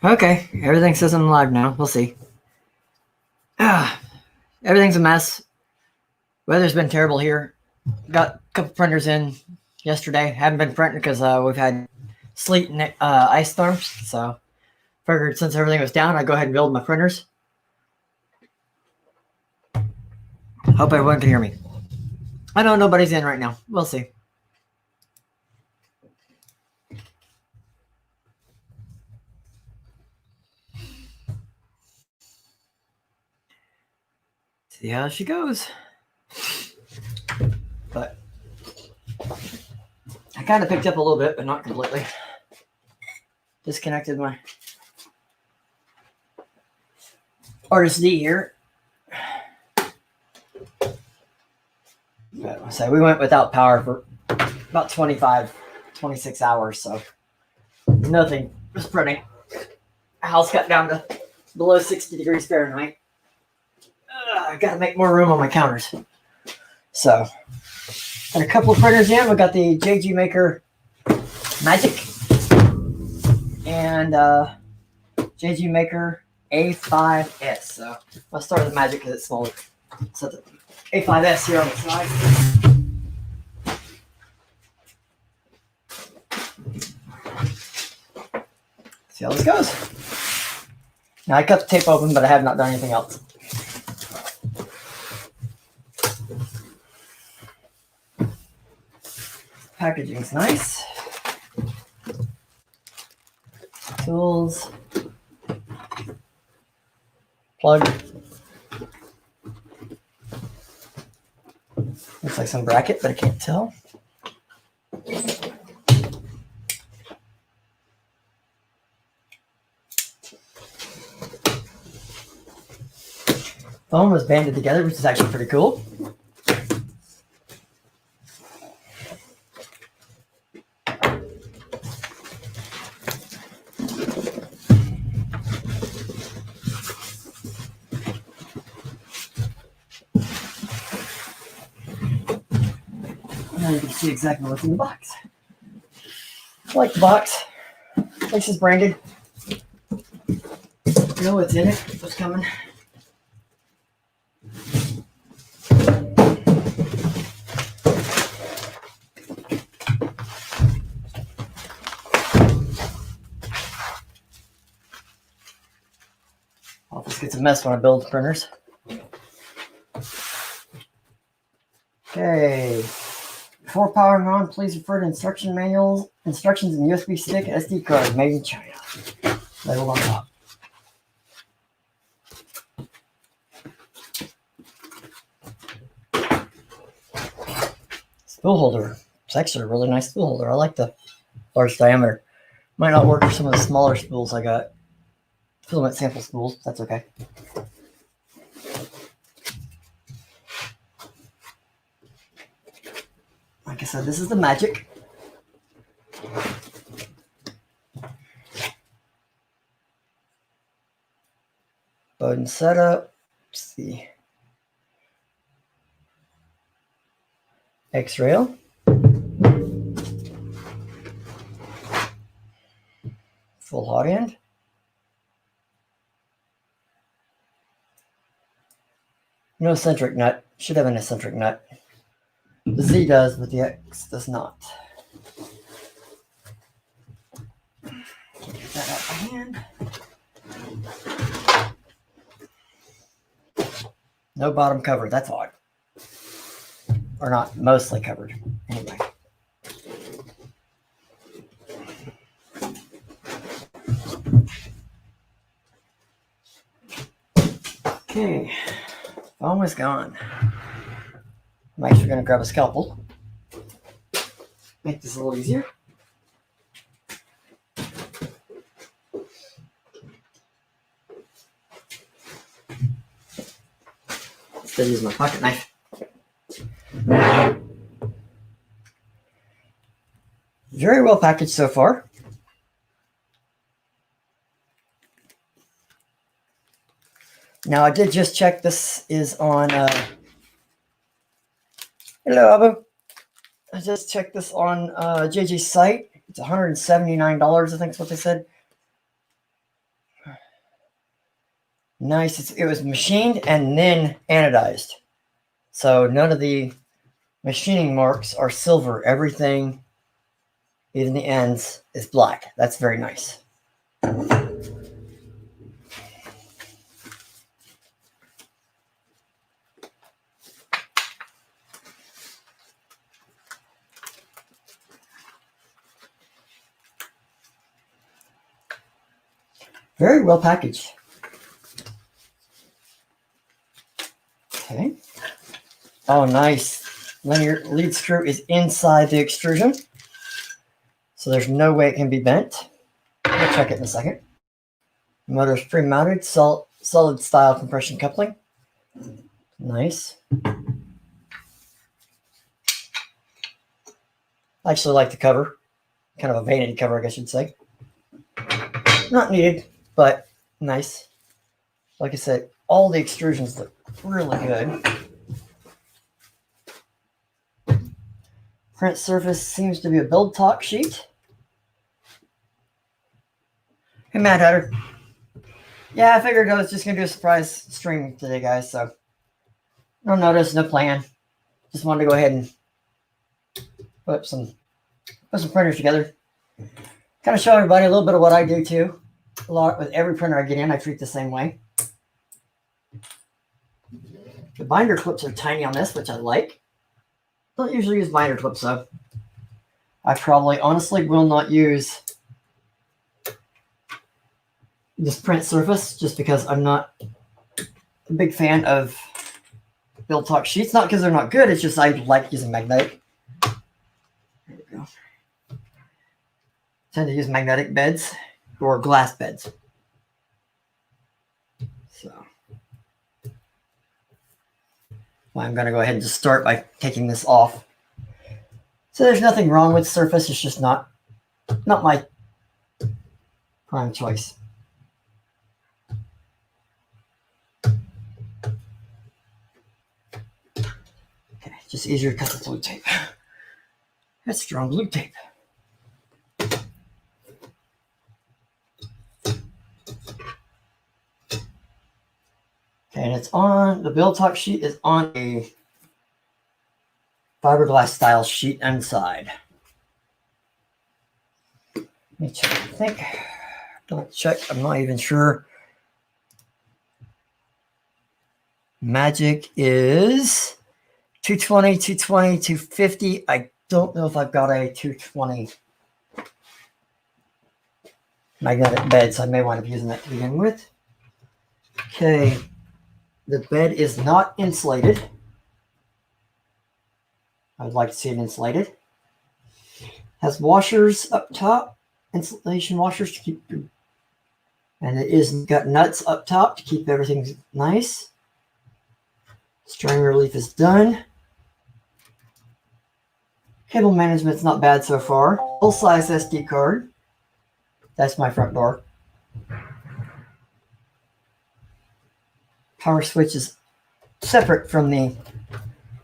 Okay, everything says I'm live now. We'll see. Everything's a mess. Weather's been terrible here. Got a couple printers in yesterday. Haven't been printing because we've had sleet and ice storms. So figured since everything was down, I'd go ahead and build my printers. Hope everyone can hear me. I know nobody's in right now. We'll see. See how she goes. But I kind of picked up a little bit, but not completely. Disconnected my Artist D here. But so we went without power for about 26 hours, so nothing was printing. House got down to below 60 degrees Fahrenheit. I gotta make more room on my counters. So, got a couple of printers in. We got the JG Maker Magic and JG Maker A5S. So, I'll start with the Magic because it's smaller. So, the A5S here on the side. See how this goes. Now, I cut the tape open, but I have not done anything else. Packaging's nice. Tools. Plug. Looks like some bracket, but I can't tell. Foam was banded together, which is actually pretty cool. Now you can see exactly what's in the box. I like the box. This is branded. You know what's in it, what's coming. Office gets a mess when I build printers. Okay. Before powering on, please refer to instructions in the USB stick, SD card, made in China. Labeled on top. Spool holder. It's actually a really nice spool holder. I like the large diameter. Might not work for some of the smaller spools I got. Filament sample spools. That's okay. Like I said, this is the Magic. Bowden setup. Let's see. X-rail. Full hot end. No eccentric nut. Should have an eccentric nut. The Z does, but the X does not. Get that out by hand. No bottom cover. That's odd. Or not mostly covered. Anyway. Okay. Foam is gone. I'm actually going to grab a scalpel. Make this a little easier. Instead of using my pocket knife. Very well packaged so far. Now I did just check this is on hello Abu. I just checked this on JG's site. It's $179, I think is what they said. Nice. It was machined and then anodized. So none of the machining marks are silver. Everything, even the ends, is black. That's very nice. Very well packaged. Okay. Oh, nice. Linear lead screw is inside the extrusion, so there's no way it can be bent. We'll check it in a second. Motor is pre-mounted, solid style compression coupling. Nice. I actually like the cover. Kind of a vanity cover, I guess you'd say. Not needed, but nice. Like I said, all the extrusions look really good. Print surface seems to be a build talk sheet. Hey, Mad Hatter. Yeah, I figured I was just going to do a surprise stream today, guys, so no notice, no plan. Just wanted to go ahead and put some printers together. Kind of show everybody a little bit of what I do, too. A lot with every printer I get in, I treat the same way. The binder clips are tiny on this, which I like. Don't usually use binder clips, though. I probably, honestly, will not use this print surface just because I'm not a big fan of build talk sheets. Not because they're not good, it's just I like using magnetic. There we go. Tend to use magnetic beds or glass beds. So I'm going to go ahead and just start by taking this off. So there's nothing wrong with the surface, it's just not my prime choice. Okay, just easier to cut the blue tape. That's strong blue tape. Okay, and it's on, the build talk sheet is on a fiberglass style sheet inside. Let me check, I think. Don't check, I'm not even sure. Magic is 220, 220, 250. I don't know if I've got a 220 magnetic bed, so I may wind up using that to begin with. Okay, the bed is not insulated. I would like to see it insulated. Has washers up top, insulation washers to keep, and it is got nuts up top to keep everything nice. Strain relief is done. Cable management's not bad so far. Full-size SD card. That's my front door. Power switch is separate from the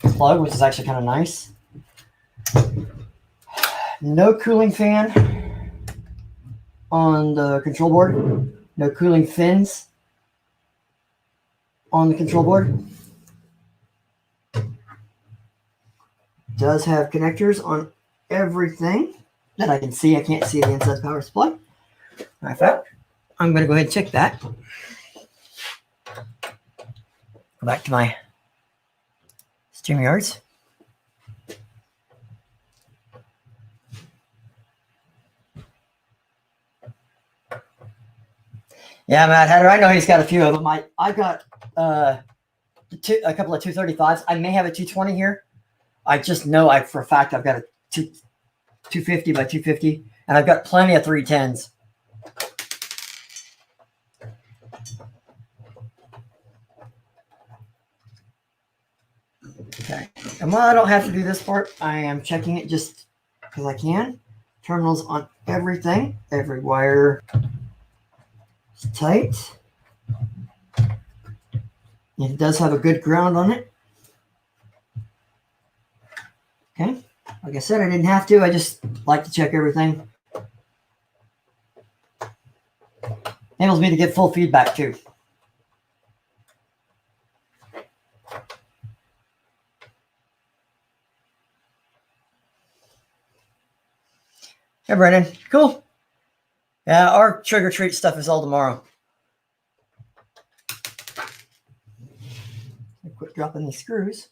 plug, which is actually kind of nice. No cooling fan on the control board. No cooling fins on the control board. Does have connectors on everything that I can see. I can't see the inside power supply. Matter of fact, I'm going to go ahead and check that. Go back to my StreamYards. Yeah, Matt Hatter, I know he's got a few of them. I've got a couple of 235s. I may have a 220 here. I just know for a fact I've got a 250 by 250, and I've got plenty of 310s. Okay, and while I don't have to do this part, I am checking it just because I can. Terminals on everything, every wire is tight. It does have a good ground on it. Okay, like I said, I didn't have to. I just like to check everything. Enables me to get full feedback too. Hey, Brennan. Cool. Yeah, our trick or treat stuff is all tomorrow. Quit dropping these screws.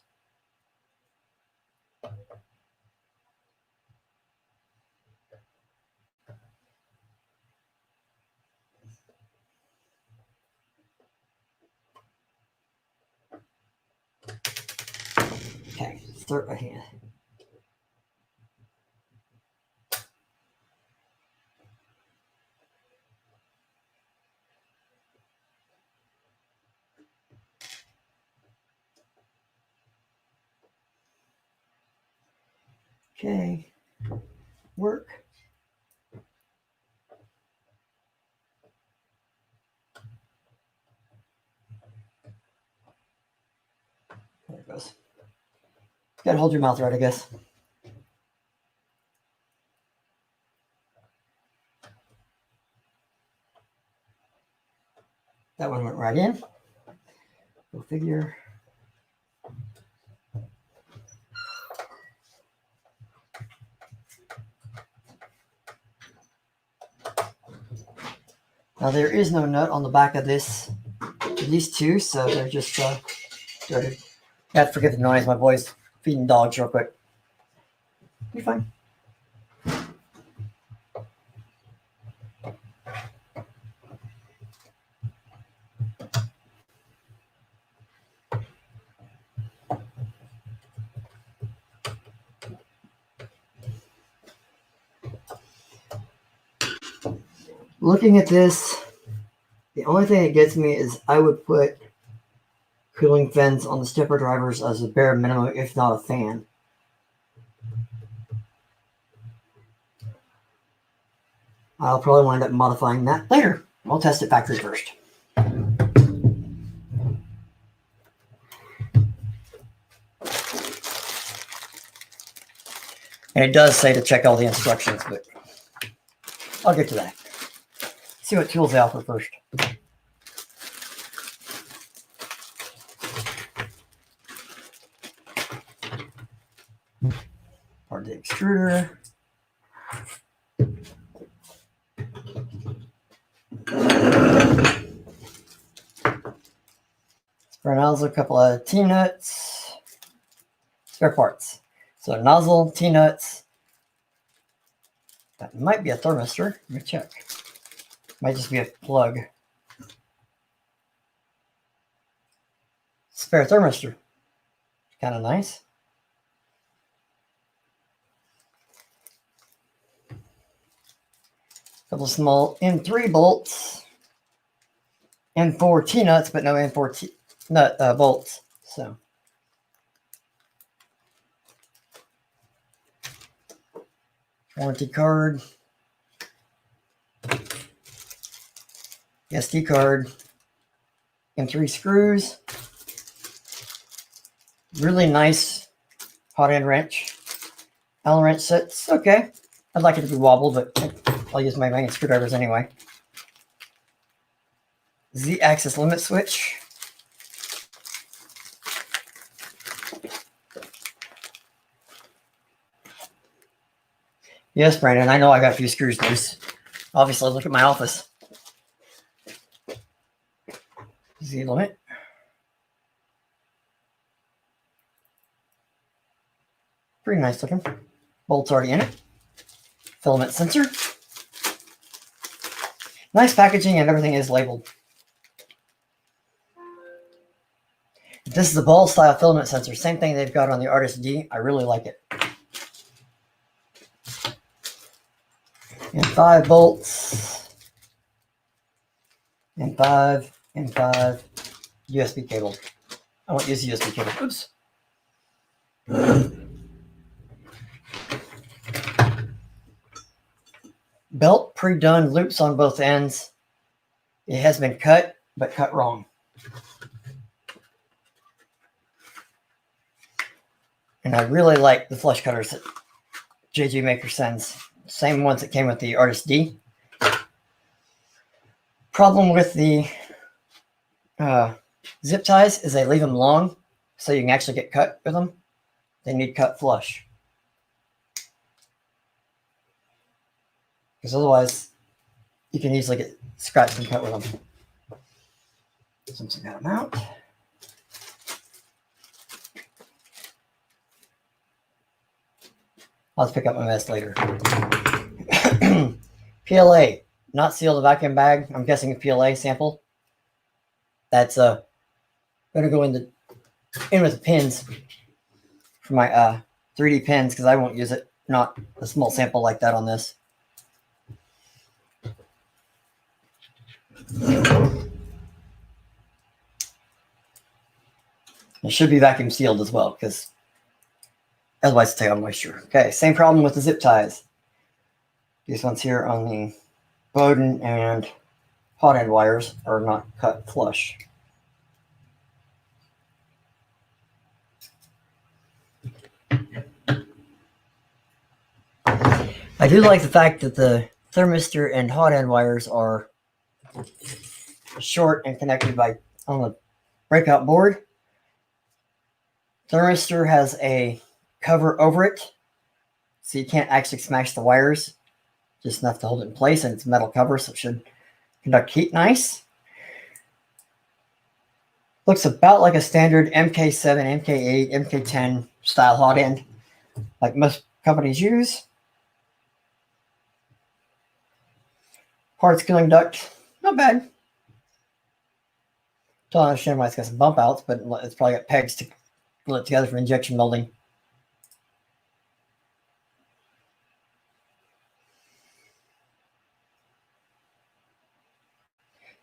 Okay, start by hand. Okay, work. There it goes. Gotta hold your mouth right, I guess. That one went right in. Go figure. Now there is no nut on the back of these two, so they're just dirty. Yeah, forget the noise. My boy's feeding dogs real quick. You're fine. Looking at this, the only thing that gets me is I would put cooling fins on the stepper drivers as a bare minimum, if not a fan. I'll probably wind up modifying that later. I'll test it factory first. And it does say to check all the instructions, but I'll get to that. See what tools they offer first. Part of the extruder. Spare nozzle, a couple of T-nuts, spare parts. So nozzle, T-nuts. That might be a thermistor. Let me check. Might just be a plug. Spare thermistor. Kind of nice. Couple of small M3 bolts. M4 T-nuts, but no M4 T-nut bolts. So. Warranty card. SD card. M3 screws. Really nice hot end wrench. Allen wrench sets. Okay. I'd like it to be wobbled, but I'll use my main screwdrivers anyway. Z-axis limit switch. Yes, Brandon, I know I got a few screws loose. Obviously, look at my office. Z-limit. Pretty nice looking. Bolts already in it. Filament sensor. Nice packaging and everything is labeled. This is the ball style filament sensor. Same thing they've got on the Artist D. I really like it. And 5 bolts. And 5 USB cable. I won't use USB cable. Oops. Belt pre-done, loops on both ends. It has been cut, but cut wrong. And I really like the flush cutters that JJ Maker sends. Same ones that came with the Artist D. Problem with the zip ties is they leave them long, so you can actually get cut with them. They need cut flush. because otherwise you can easily get scratched and cut with them. Since I got them out. I'll just pick up my mess later. PLA, not sealed a vacuum bag. I'm guessing a PLA sample. That's going to go in with the pins for my 3D pins because I won't use it. Not a small sample like that on this. It should be vacuum sealed as well because otherwise it's take on moisture. Okay, same problem with the zip ties. These ones here on the Bowden and hot end wires are not cut flush. I do like the fact that the thermistor and hot end wires are short and connected on the breakout board. Thermistor has a cover over it, so you can't actually smash the wires, just enough to hold it in place, and it's a metal cover, so it should conduct heat nice. Looks about like a standard MK7, MK8, MK10 style hot end, like most companies use. Parts cooling duct, not bad. Don't understand why it's got some bump outs, but it's probably got pegs to glue it together for injection molding.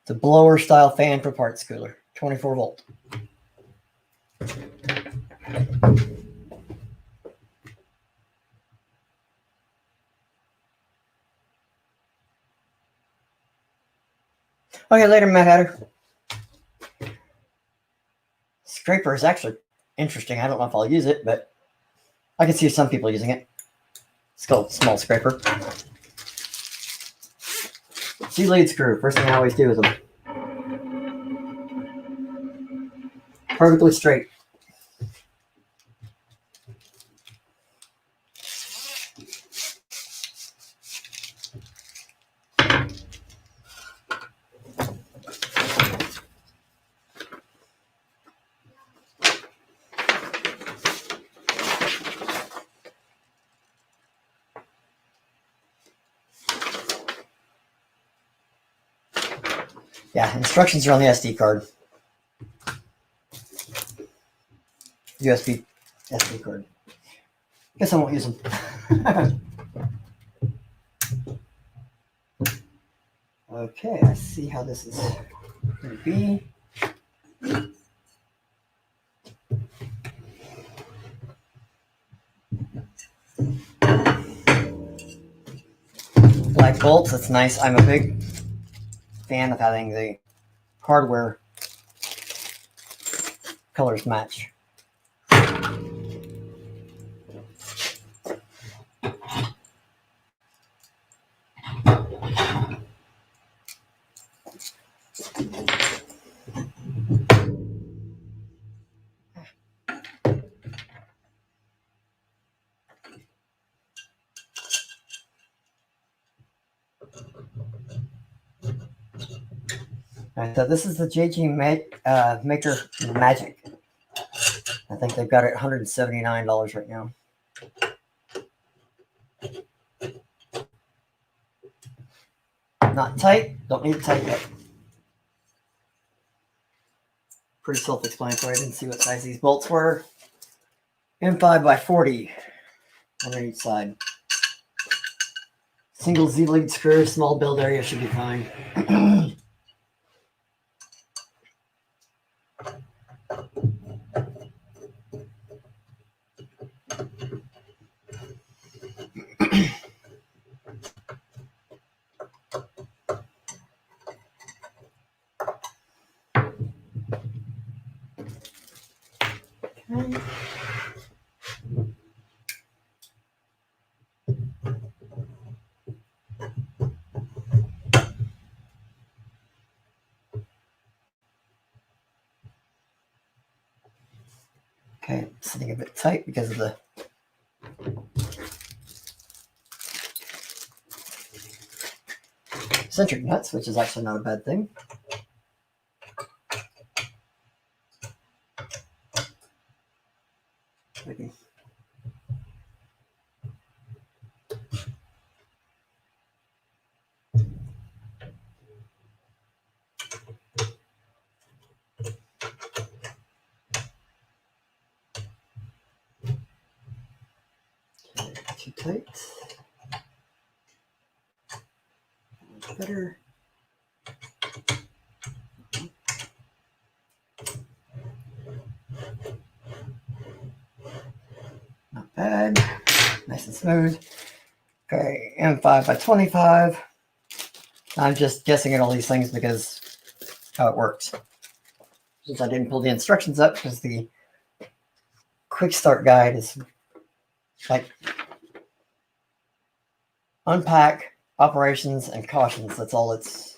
It's a blower style fan for parts cooler, 24 volt. Okay, later, Mad Hatter. Scraper is actually interesting. I don't know if I'll use it, but I can see some people using it. It's called small scraper. G-lead screw. First thing I always do is them. Perfectly straight. Yeah, instructions are on the SD card. USB SD card. Guess I won't use them. Okay, I see how this is going to be. Black bolts, that's nice. I'm a big fan of having the hardware colors match. Alright, so this is the JG Maker Magic. I think they've got it $179 right now. Not tight, don't need it tight yet. Pretty self-explanatory. I didn't see what size these bolts were. M5 by 40 on each side. Single Z-lead screw, small build area should be fine. Okay, it's sitting a bit tight because of the centric nuts, which is actually not a bad thing. Okay. Too tight. Better. Not bad. Nice and smooth. Okay, M5 by 25. I'm just guessing at all these things because how it works. Since I didn't pull the instructions up because the quick start guide is like unpack, operations, and cautions. That's all it's.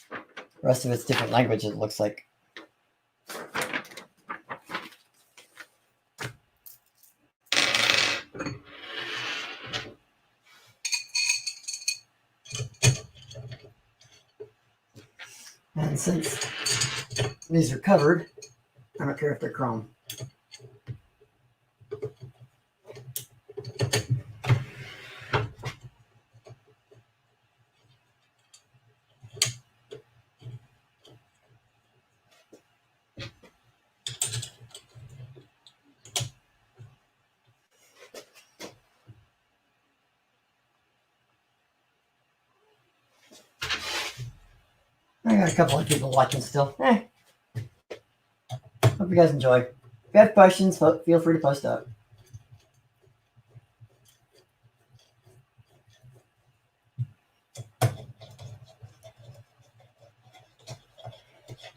The rest of it's different language, it looks like. And since these are covered, I don't care if they're chrome. I got a couple of people watching still. Hope you guys enjoy. If you have questions, feel free to post up.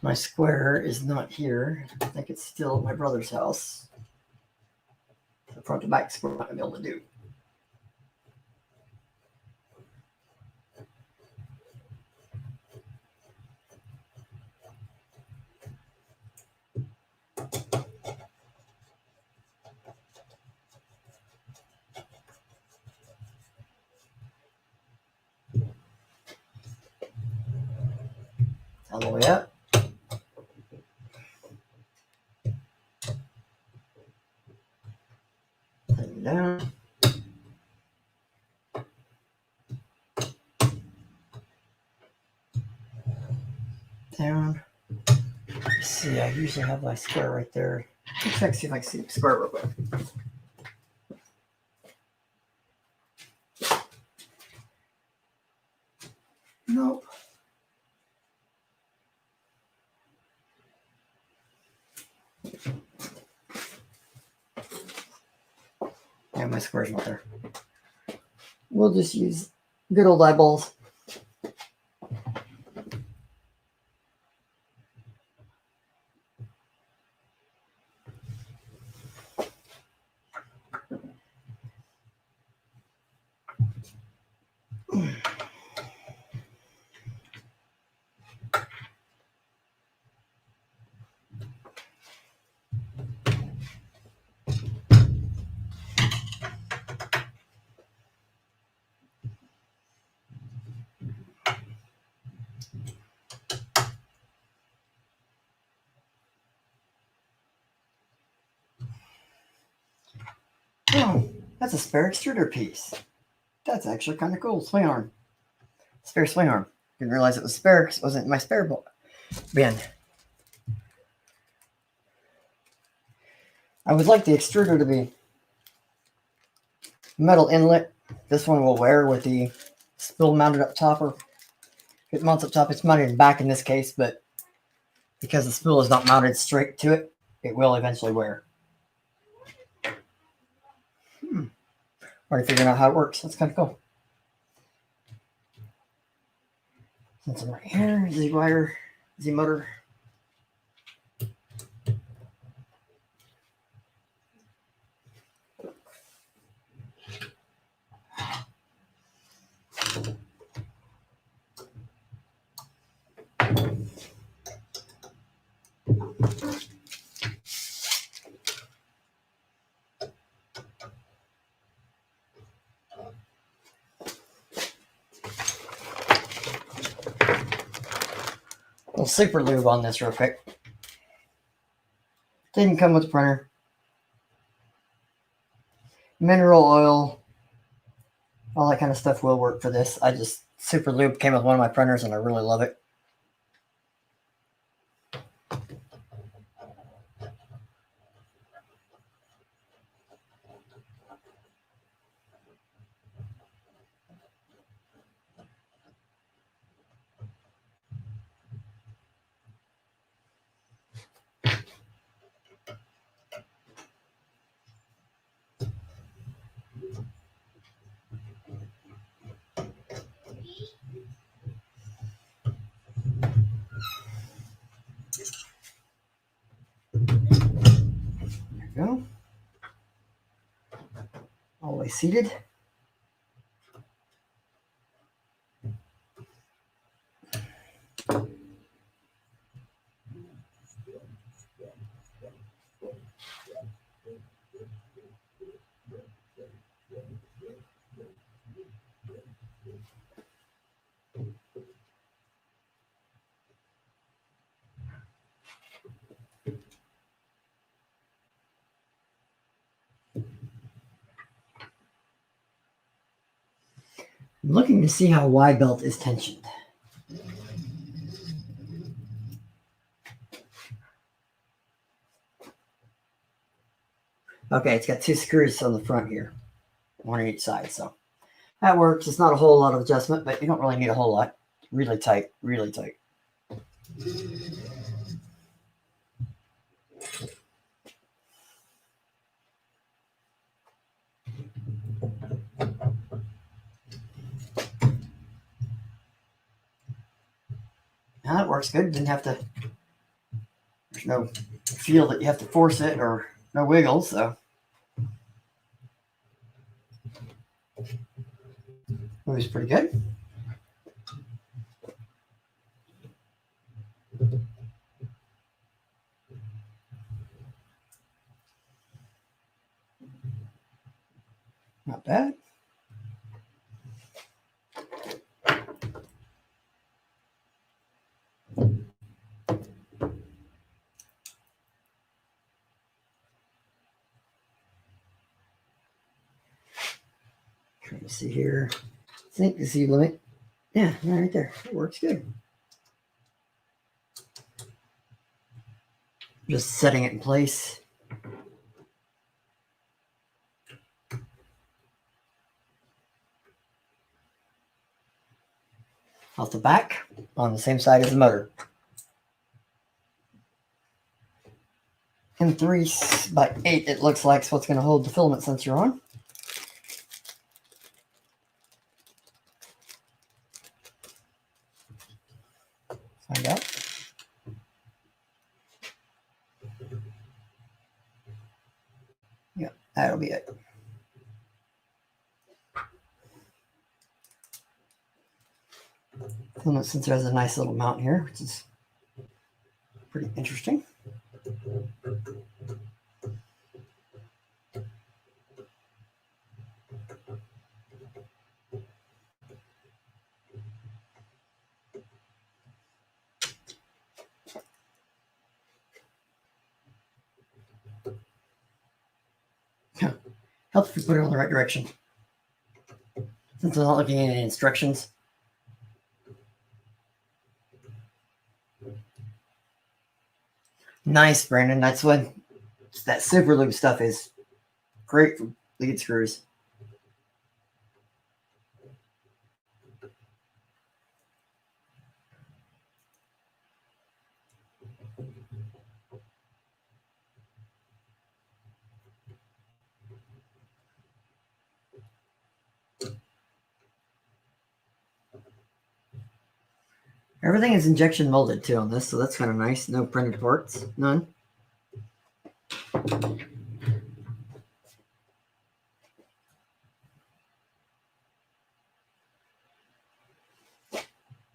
My square is not here. I think it's still at my brother's house. The front to back square I'm not going to be able to do. All the way up. And down. Down. Let's see, I usually have my square right there. Let's check, see if I can see the square real quick. Nope. Yeah, my square's not there. We'll just use good old eyeballs. Oh, that's a spare extruder piece. That's actually kind of cool. Swing arm. Spare swing arm. Didn't realize it was spare because it wasn't in my spare bin. I would like the extruder to be metal inlet. This one will wear with the spool mounted up top, or if it mounts up top, it's mounted back in this case, but because the spool is not mounted straight to it, it will eventually wear. Already figuring out how it works. That's kind of cool. Since I'm right here, Z-wire, Z-motor. little super lube on this real quick. Didn't come with the printer. Mineral oil, all that kind of stuff will work for this. Super lube came with one of my printers and I really love it. There we go. All the way seated. I'm looking to see how Y belt is tensioned. Okay, it's got 2 screws on the front here, one on each side, so that works. It's not a whole lot of adjustment, but you don't really need a whole lot. Really tight, really tight. Now that works good. Didn't have to, there's no feel that you have to force it or no wiggle, so. Moves pretty good. Not bad. Trying to see here. I think the Z limit. Yeah, right there. It works good. Just setting it in place. Off the back on the same side as the motor. And 3x8 it looks like is what's going to hold the filament sensor on. Find out. Yeah, that'll be it. Filament sensor has a nice little mount here, which is pretty interesting. Helps if you put it in the right direction. Since I'm not looking at any instructions. Nice, Brandon. That's what that super lube stuff is. Great for lead screws. Everything is injection molded too on this, so that's kind of nice. No printed parts, none.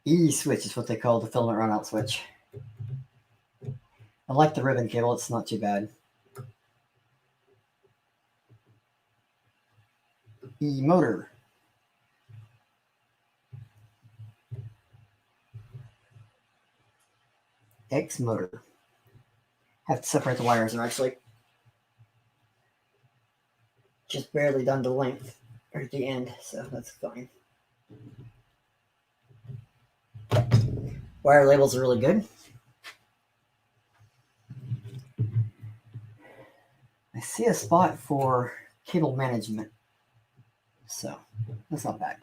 E-switch is what they call the filament runout switch. I like the ribbon cable, it's not too bad. E-motor. X motor. Have to separate the wires. They're actually just barely done to length or at the end, so that's fine. Wire labels are really good. I see a spot for cable management, so that's not bad.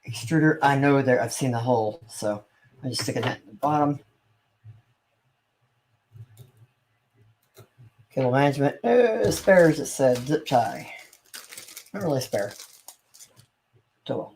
Extruder, I know there. I've seen the hole, so I just stick it at the bottom. Cable management, spares. It said zip tie. Not really spare. Total.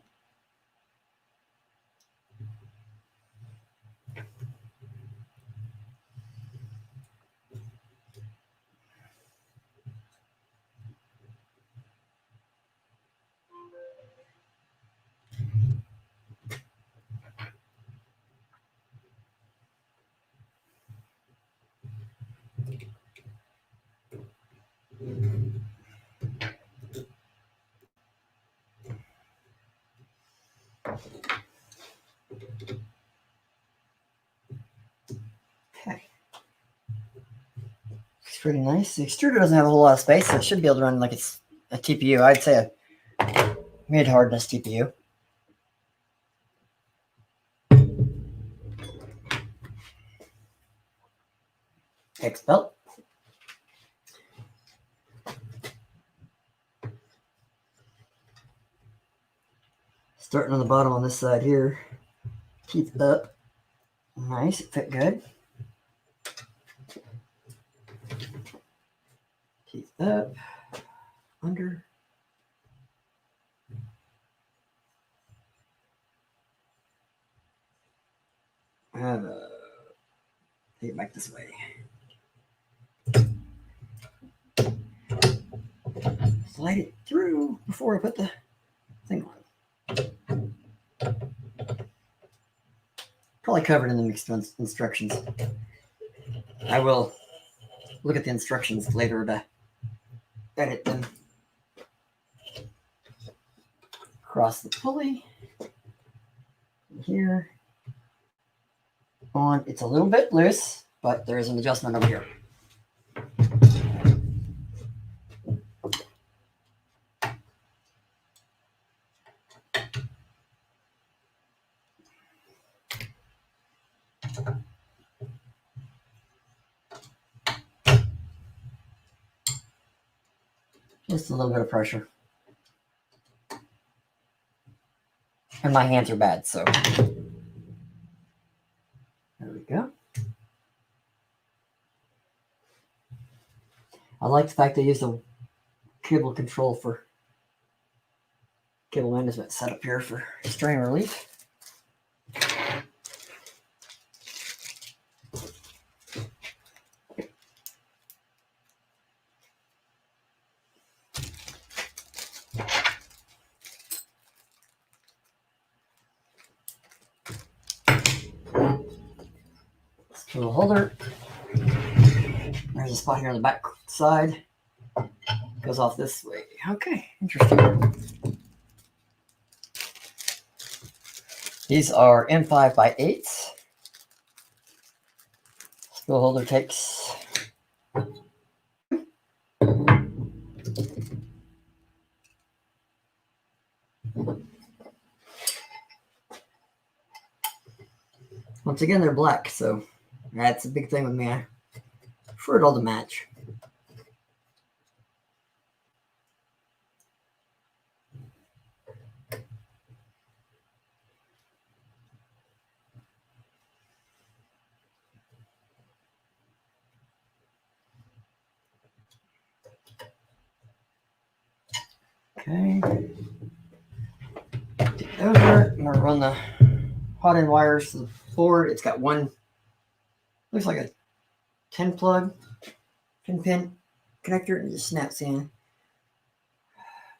Okay. It's pretty nice. The extruder doesn't have a whole lot of space, so it should be able to run like it's a TPU. I'd say a mid-hardness TPU. X belt. Starting on the bottom on this side here. Teeth up. Nice, it fit good. Teeth up. Under. Take it back this way. Slide it through before I put the thing on. Probably covered in the mixed instructions. I will look at the instructions later to edit them. Cross the pulley here. On, it's a little bit loose, but there is an adjustment over here. Just a little bit of pressure. And my hands are bad, so there we go. I like the fact they use the cable control for cable management set up here for strain relief. Little holder. There's a spot here on the back side. Goes off this way. Okay, interesting. These are M5 by 8s. Spool holder takes once again, they're black, so that's a big thing with me. I prefer it all to match. Okay. Over. I'm gonna run the hot end wires to the board. It's got one, looks like a 10 plug, 10 pin connector, and it just snaps in.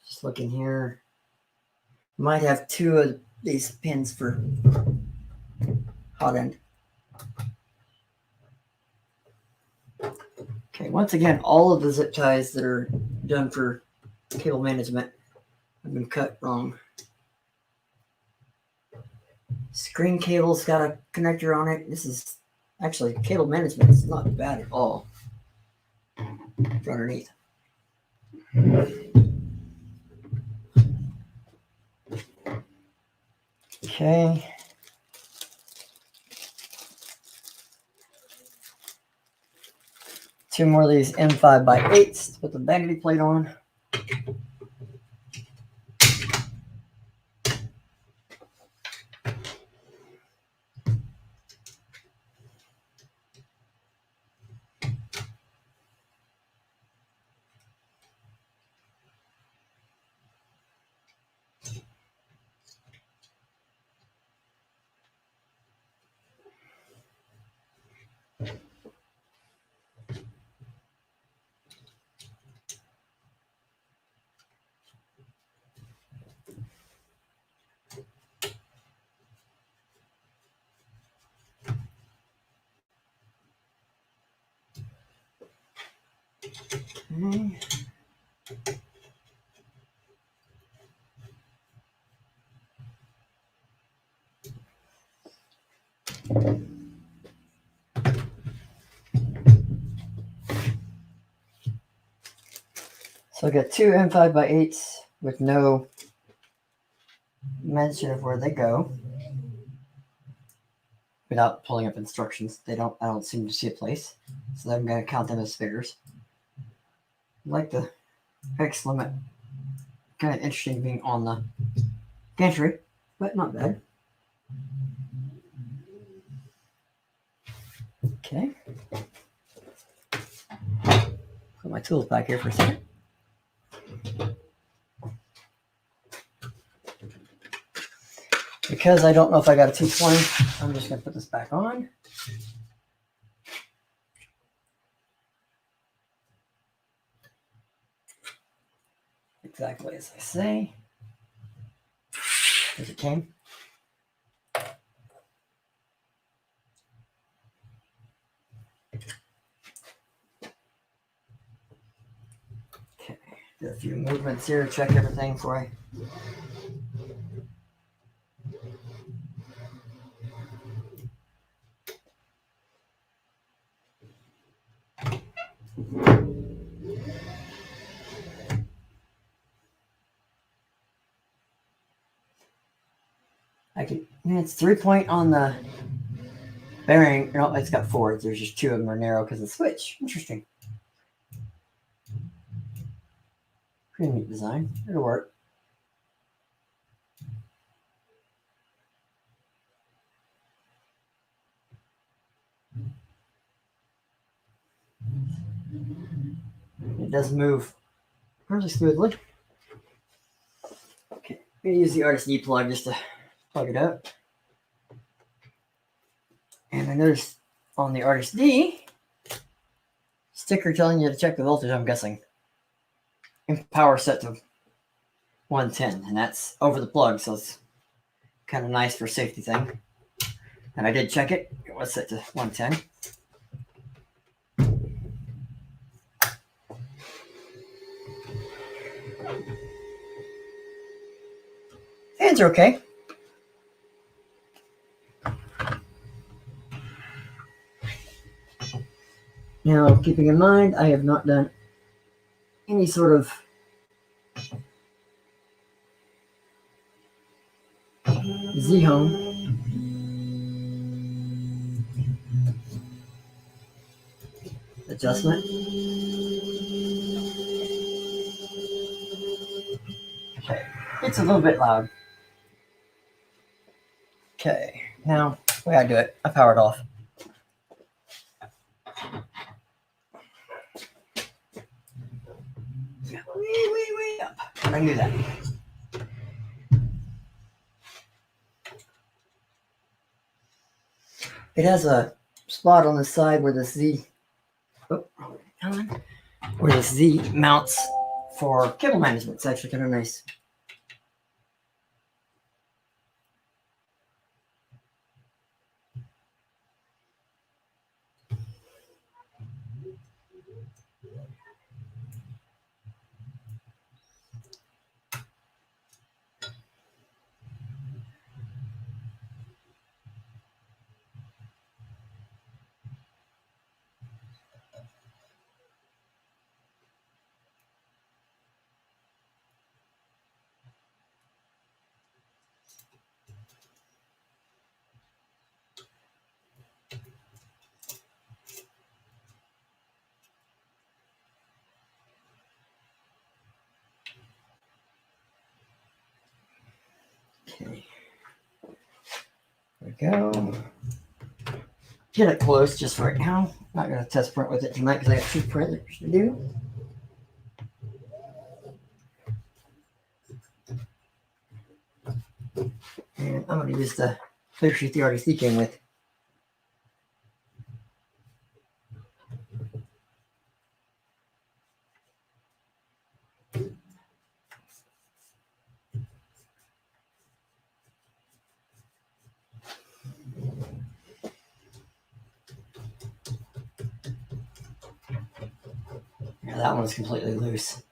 Just looking here. Might have 2 of these pins for hot end. Okay, once again, all of the zip ties that are done for cable management have been cut wrong. Screen cable's got a connector on it. This is actually cable management. It's not bad at all. For underneath. Okay. Two more of these M5x8s to put the vanity plate on. Okay. So I got two M5x8s with no mention of where they go. Without pulling up instructions, I don't seem to see a place. So I'm gonna count them as spares. I like the X limit. Kind of interesting being on the gantry, but not bad. Okay. Put my tools back here for a second. Because I don't know if I got a 220, I'm just going to put this back on. Exactly as I say. As it came. Okay, do a few movements here, check everything before I. It's 3-point on the bearing. No, it's got 4. There's just 2 of them are narrow because of the switch. Interesting. Pretty neat design. It'll work. It does move fairly smoothly. Okay, I'm going to use the Artist D plug just to plug it up. And I noticed on the Artist D sticker telling you to check the voltage, I'm guessing. And power set to 110, and that's over the plug, so it's kind of nice for a safety thing. And I did check it. It was set to 110. Fans are okay. Now, keeping in mind, I have not done any sort of Z-home. Adjustment. Okay, it's a little bit loud. Okay, now, the way I do it, I power it off. Way up. I knew that. It has a spot on the side where the Z, where the Z mounts for cable management. It's actually kind of nice. Okay. There we go. Get it close just right now. Not going to test print with it tonight because I got 2 printers to do. And I'm going to use the clear sheet the RDC came with. Yeah, that one's completely loose.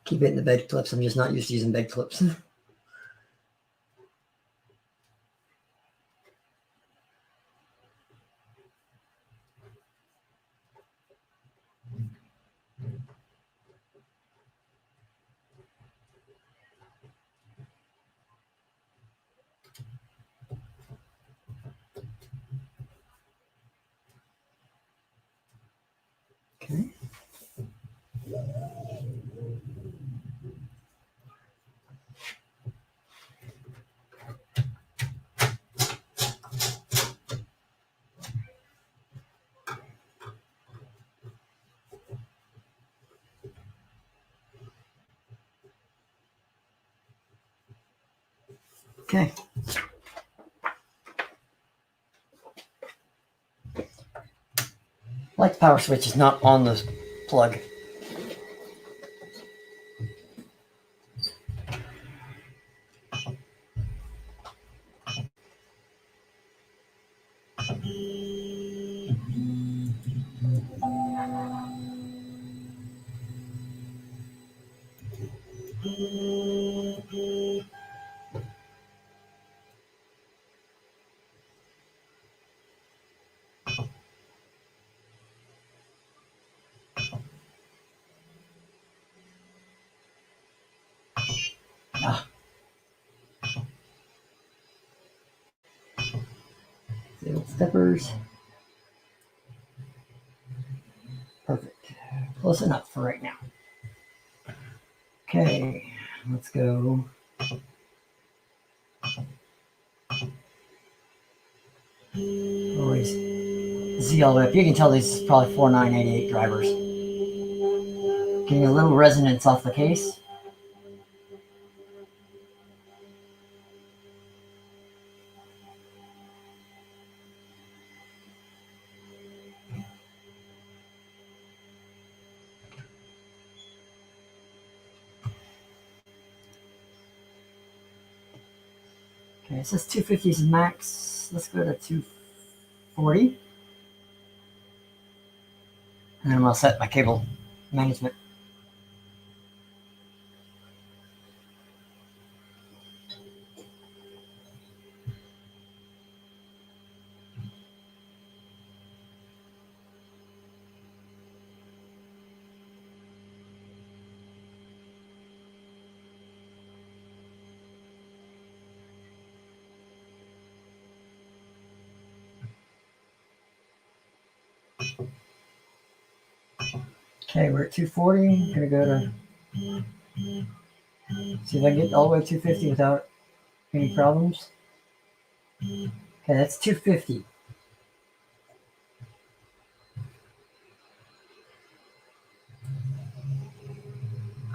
Keep hitting the bed clips. I'm just not used to using bed clips. Okay. Okay. Like the power switch is not on the plug. Ah. Little steppers. Perfect. Close enough for right now. Okay, let's go. Always Z all the way up. You can tell these is probably 4988 drivers. Getting a little resonance off the case. Okay, it says 250 is max. Let's go to 240. And then I'll set my cable management. Okay, we're at 240. I'm gonna go to see if I can get all the way to 250 without any problems. Okay, that's 250.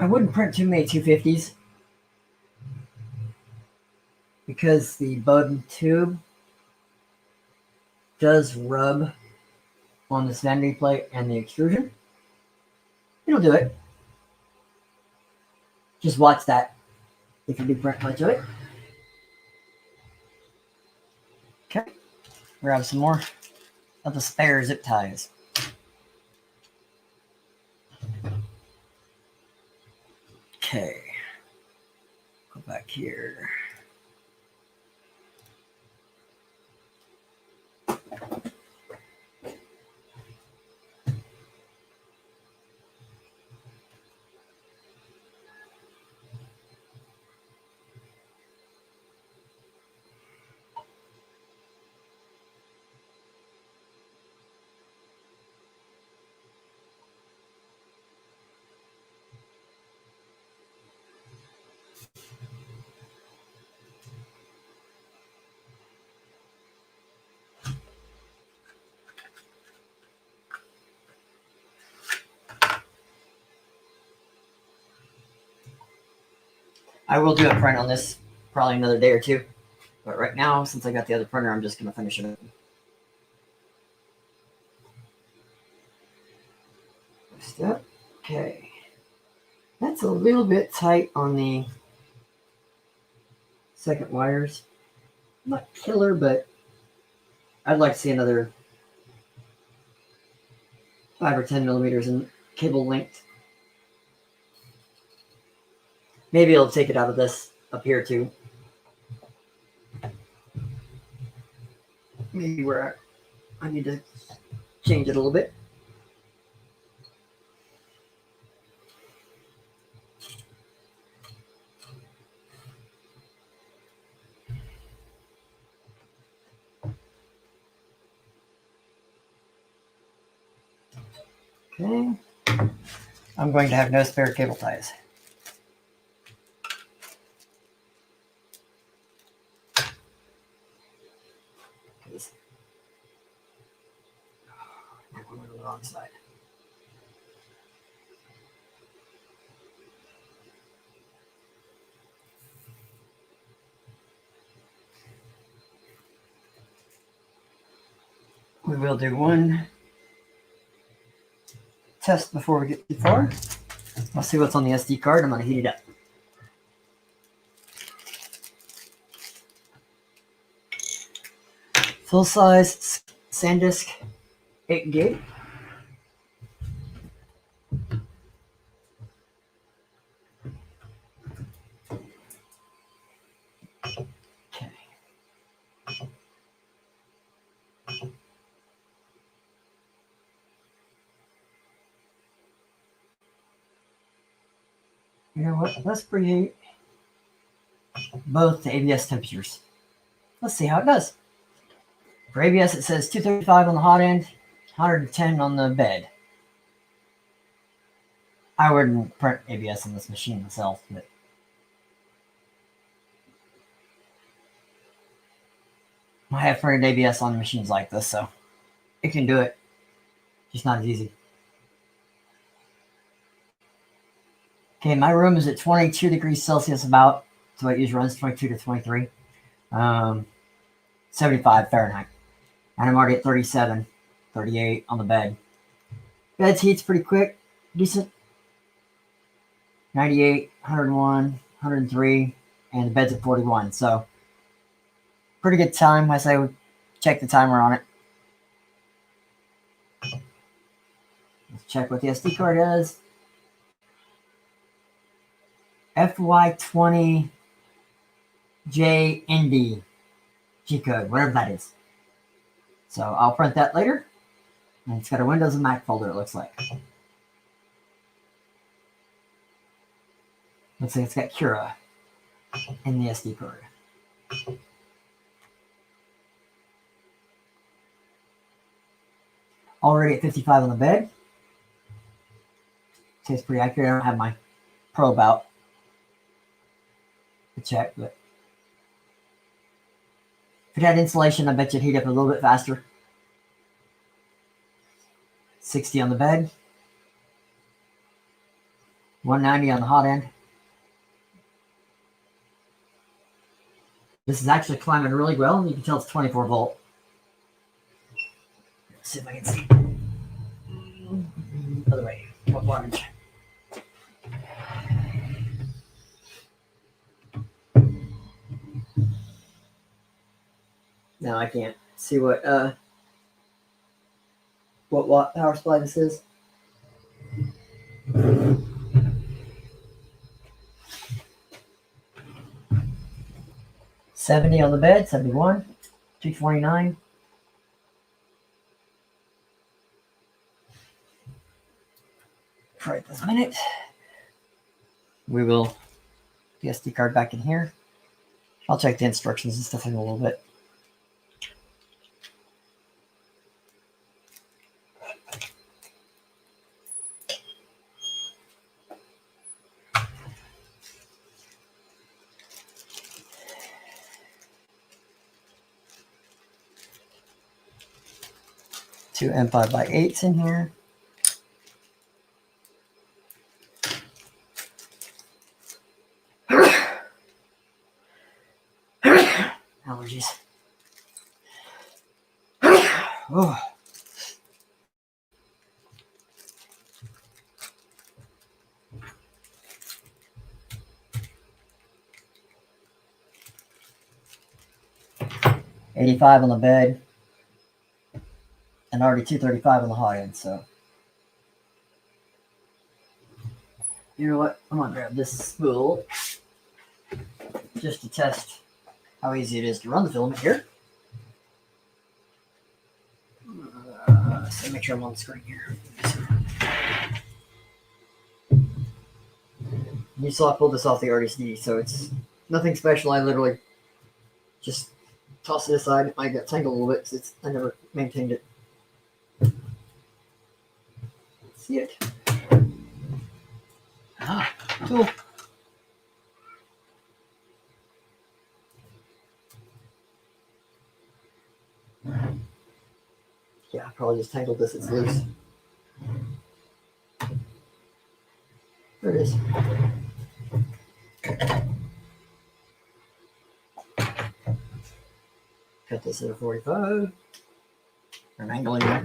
I wouldn't print too many 250s because the bud tube does rub on this vanity plate and the extrusion. It'll do it. Just watch that if you do print much of it. Okay, grab some more of the spare zip ties. Okay, go back here. I will do a print on this probably another day or two. But right now, since I got the other printer, I'm just going to finish it. Step. Okay. That's a little bit tight on the second wires. Not killer, but I'd like to see another 5 or 10 millimeters in cable length. Maybe I'll take it out of this up here too. Maybe where I need to change it a little bit. Okay. I'm going to have no spare cable ties. That one went on the wrong side. We will do one test before we get too far. I'll see what's on the SD card. I'm going to heat it up. Full size SanDisk 8 gig. Okay. You know what? Let's preheat both the ABS temperatures. Let's see how it does. For ABS, it says 235 on the hot end, 110 on the bed. I wouldn't print ABS on this machine myself, but I have printed ABS on machines like this, so it can do it. Just not as easy. Okay, my room is at 22 degrees Celsius about, so it usually runs 22 to 23. 75 Fahrenheit. And I'm already at 37, 38 on the bed. Bed's heat's pretty quick, decent. 98, 101, 103, and the bed's at 41. So pretty good time. I say we check the timer on it. Let's check what the SD card is. FY20JND G code, whatever that is. So I'll print that later. And it's got a Windows and Mac folder, it looks like. Looks like it's got Cura in the SD card. Already at 55 on the bed. Tastes pretty accurate. I don't have my probe out to check, but if it had insulation, I bet you'd heat up a little bit faster. 60 on the bed. 190 on the hot end. This is actually climbing really well, and you can tell it's 24 volt. Let's see if I can see. Other way. What wattage? No, I can't see what watt power supply this is. $70 on the bed, 71, 229. Right this minute. We will put the SD card back in here. I'll check the instructions and stuff in a little bit. Two M5x8s in here. Allergies. Oh. $85 on the bed. And already 235 on the hot end, so. You know what? I'm gonna grab this spool just to test how easy it is to run the filament here. So make sure I'm on the screen here. You saw I pulled this off the RDSD, so it's nothing special. I literally just toss it aside. It might get tangled a little bit because I never maintained it. See it? Ah, tool. Yeah, I probably just tangled this. It's loose. There it is. Cut this at a 45. Or an angle anyway.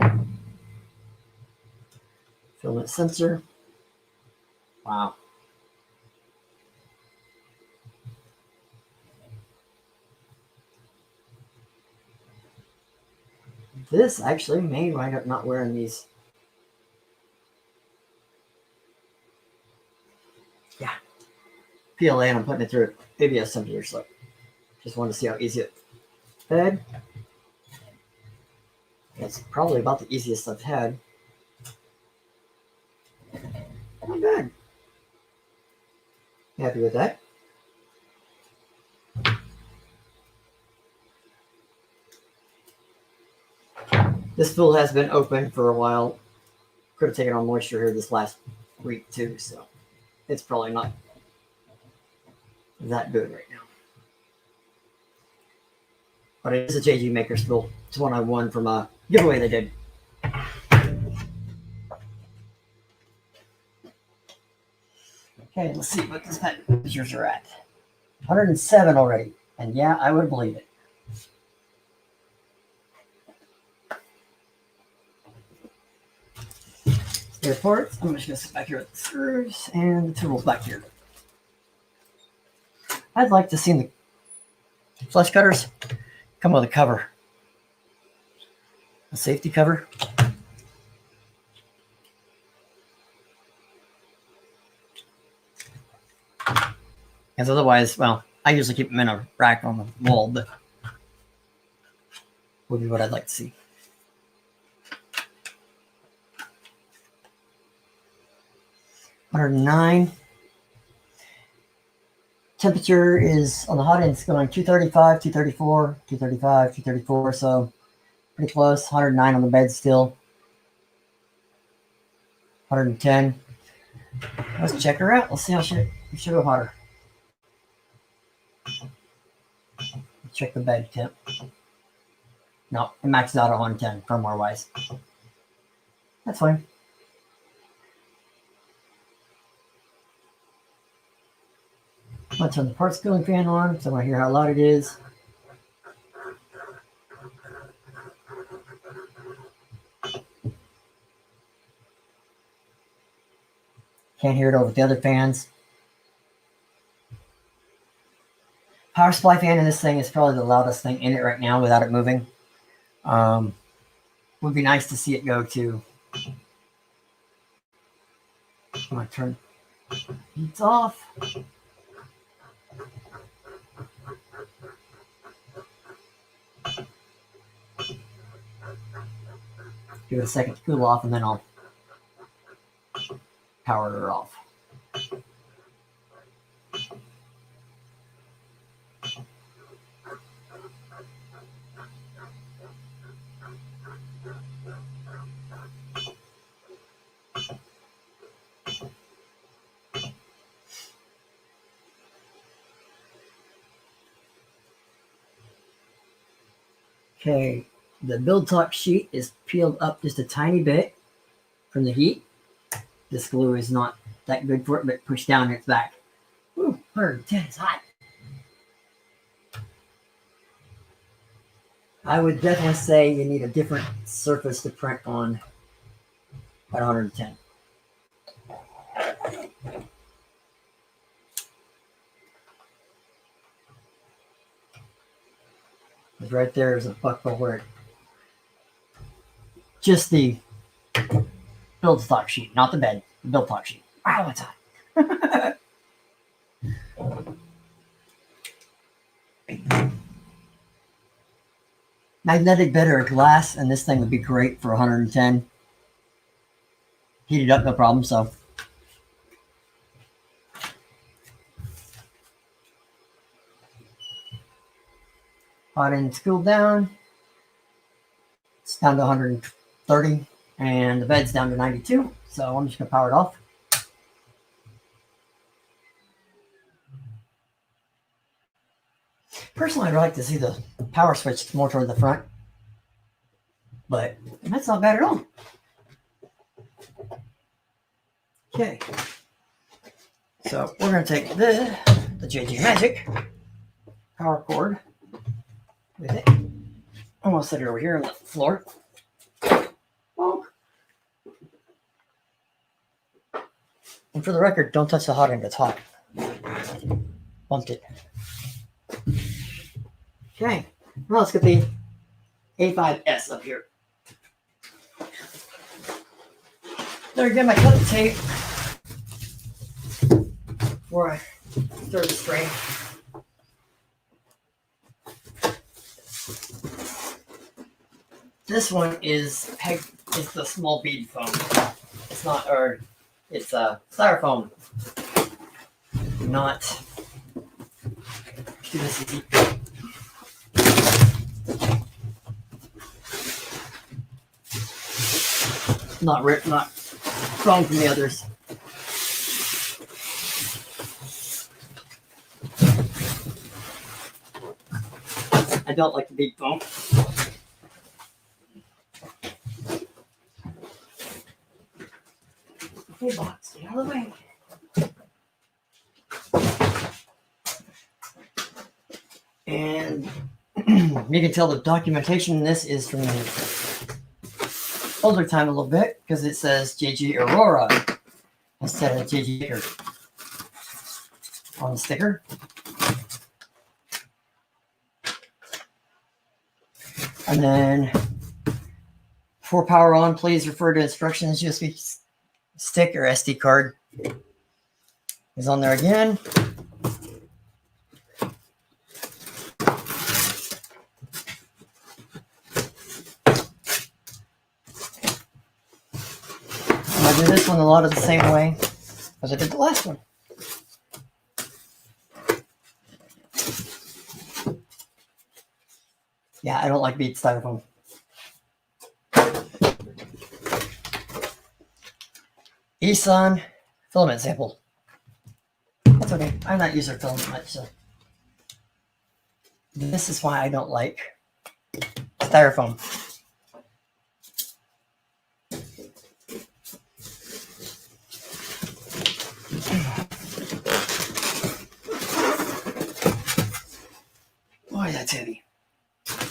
Filament sensor. Wow. This actually may wind up not wearing these. Yeah. PLA, and I'm putting it through ABS temperature, so just wanted to see how easy it fed. It's probably about the easiest I've had. Not bad. Happy with that. This spool has been open for a while. Could have taken on moisture here this last week too, so it's probably not that good right now. But it is a JG Maker spool. It's one I won from a giveaway they did. Okay, let's see what these temperatures are at. 107 already. And yeah, I would believe it. Spare parts. I'm just going to sit back here with the screws and the tools back here. I'd like to see the flush cutters come with a cover. A safety cover. Because otherwise, well, I usually keep them in a rack on the wall, but would be what I'd like to see. $109. Temperature is on the hot end, it's going 235, 234, 235, 234, so pretty close. 109 on the bed still. 110. Let's check her out. Let's see how she should go hotter. Check the bed temp. No, it maxes out at 110 firmware wise. That's fine. I'm going to turn the parts cooling fan on so I want to hear how loud it is. Can't hear it over the other fans. Power supply fan in this thing is probably the loudest thing in it right now without it moving. Would be nice to see it go to. I'm going to turn heats off. Give it a second to cool off and then I'll power her off. Okay, the build top sheet is peeled up just a tiny bit from the heat. This glue is not that good for it, but push down and it's back. Woo, 110 is hot. I would definitely say you need a different surface to print on at 110. Right there is a buckle where it, just the build stock sheet, not the bed, the build stock sheet. Wow, it's hot. Magnetic bed or glass, and this thing would be great for 110. Heat it up, no problem. So hot end's cooled down. It's down to 130, and the bed's down to 92. So I'm just gonna power it off. Personally, I'd like to see the power switch more toward the front, but that's not bad at all. Okay, so we're going to take the JG Magic power cord with it. I'm going to set it over here on the floor. Oh. And for the record, don't touch the hot end, it's hot. Bumped it. Okay, now let's get the A5S up here. There, get my cut tape before I start the spray. This one is the small bead foam. It's not, or it's a styrofoam. Not. Do this easy. Not ripped, not strong from the others. I don't like the big foam. Okay, box, get out of the way. And you can tell the documentation in this is from the older time a little bit because it says JG Aurora instead of JG Baker on the sticker. And then for power on, please refer to instructions. USB stick or SD card is on there again. do this one a lot of the same way as I did the last one. Yeah, I don't like bead styrofoam. Eson filament sample. That's okay. I'm not using filament much, so. This is why I don't like styrofoam. Boy, that's heavy.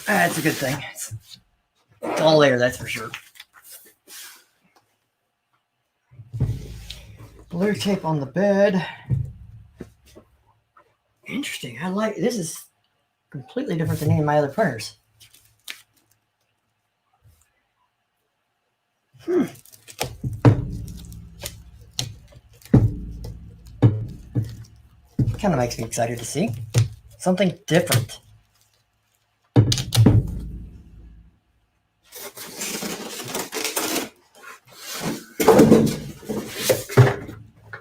That's a good thing. It's all there, that's for sure. Blue tape on the bed. Interesting. I like this. Is completely different than any of my other printers. Kind of makes me excited to see something different.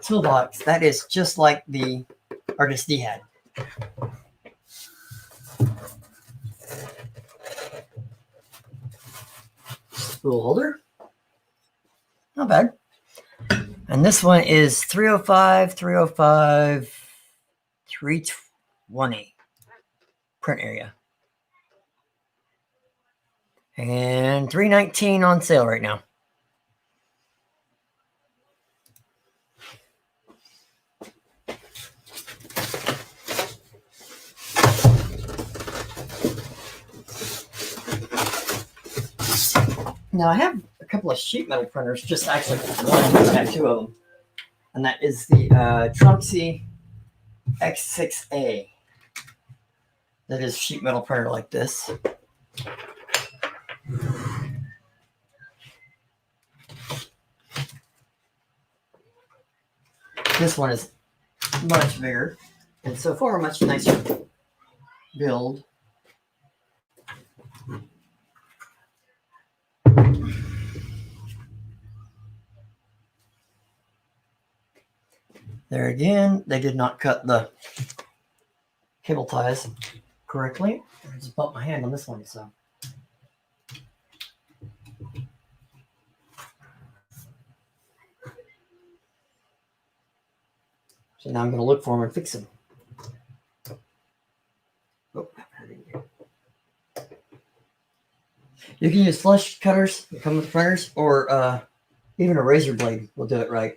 Toolbox. That is just like the Artist D had. Spool holder. Not bad. And this one is 305, 305, 320 print area. And $319 on sale right now. Now I have a couple of sheet metal printers, just actually one, I have two of them. And that is the Trunksy X6A. That is sheet metal printer like this. This one is much bigger and so far a much nicer build. There again, they did not cut the cable ties correctly. I just bumped my hand on this one, so. So now I'm going to look for them and fix them. Oh, you can use flush cutters that come with the printers, or even a razor blade will do it right.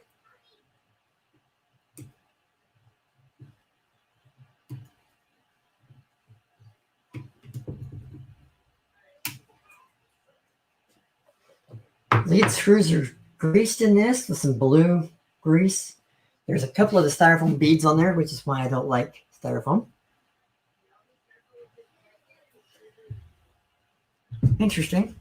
Lead screws are greased in this with some blue grease. There's a couple of the styrofoam beads on there, which is why I don't like styrofoam. Interesting.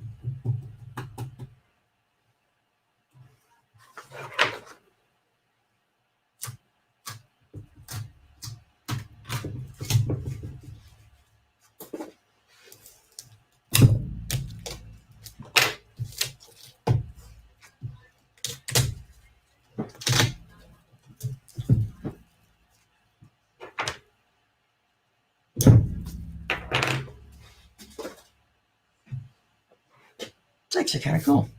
It's actually kind of cool.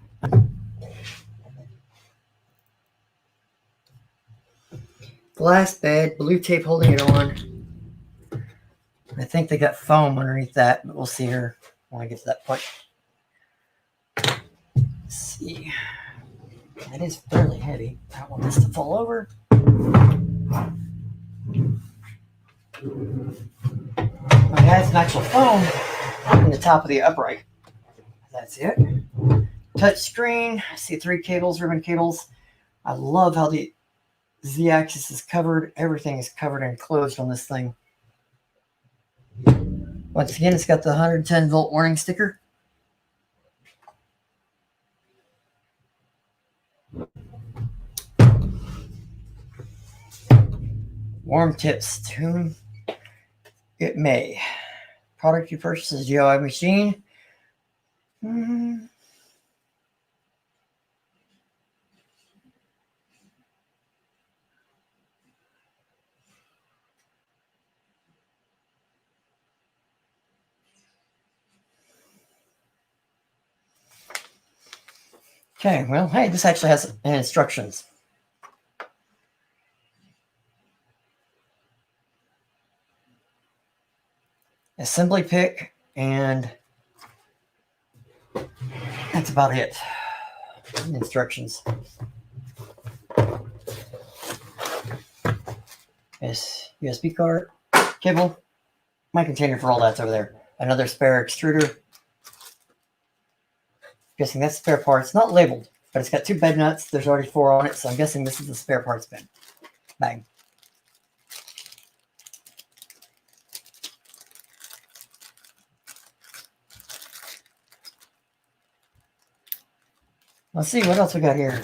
Glass bed, blue tape holding it on. I think they got foam underneath that, but we'll see here when I get to that point. Let's see. That is fairly heavy. I don't want this to fall over. It has some actual foam in the top of the upright. That's it. Touch screen. I see 3 cables, ribbon cables. I love how the Z-axis is covered. Everything is covered and closed on this thing. Once again, it's got the 110 volt warning sticker. Warm tips. Tune it may. Product you purchase is DIY machine. Okay, well, hey, this actually has instructions. Assembly pick, and that's about it. Instructions. Yes, USB card, cable, my container for all that's over there. Another spare extruder. Guessing that's spare parts, not labeled, but it's got 2 bed nuts. There's already 4 on it, so I'm guessing this is the spare parts bin. Bang. Let's see what else we got here.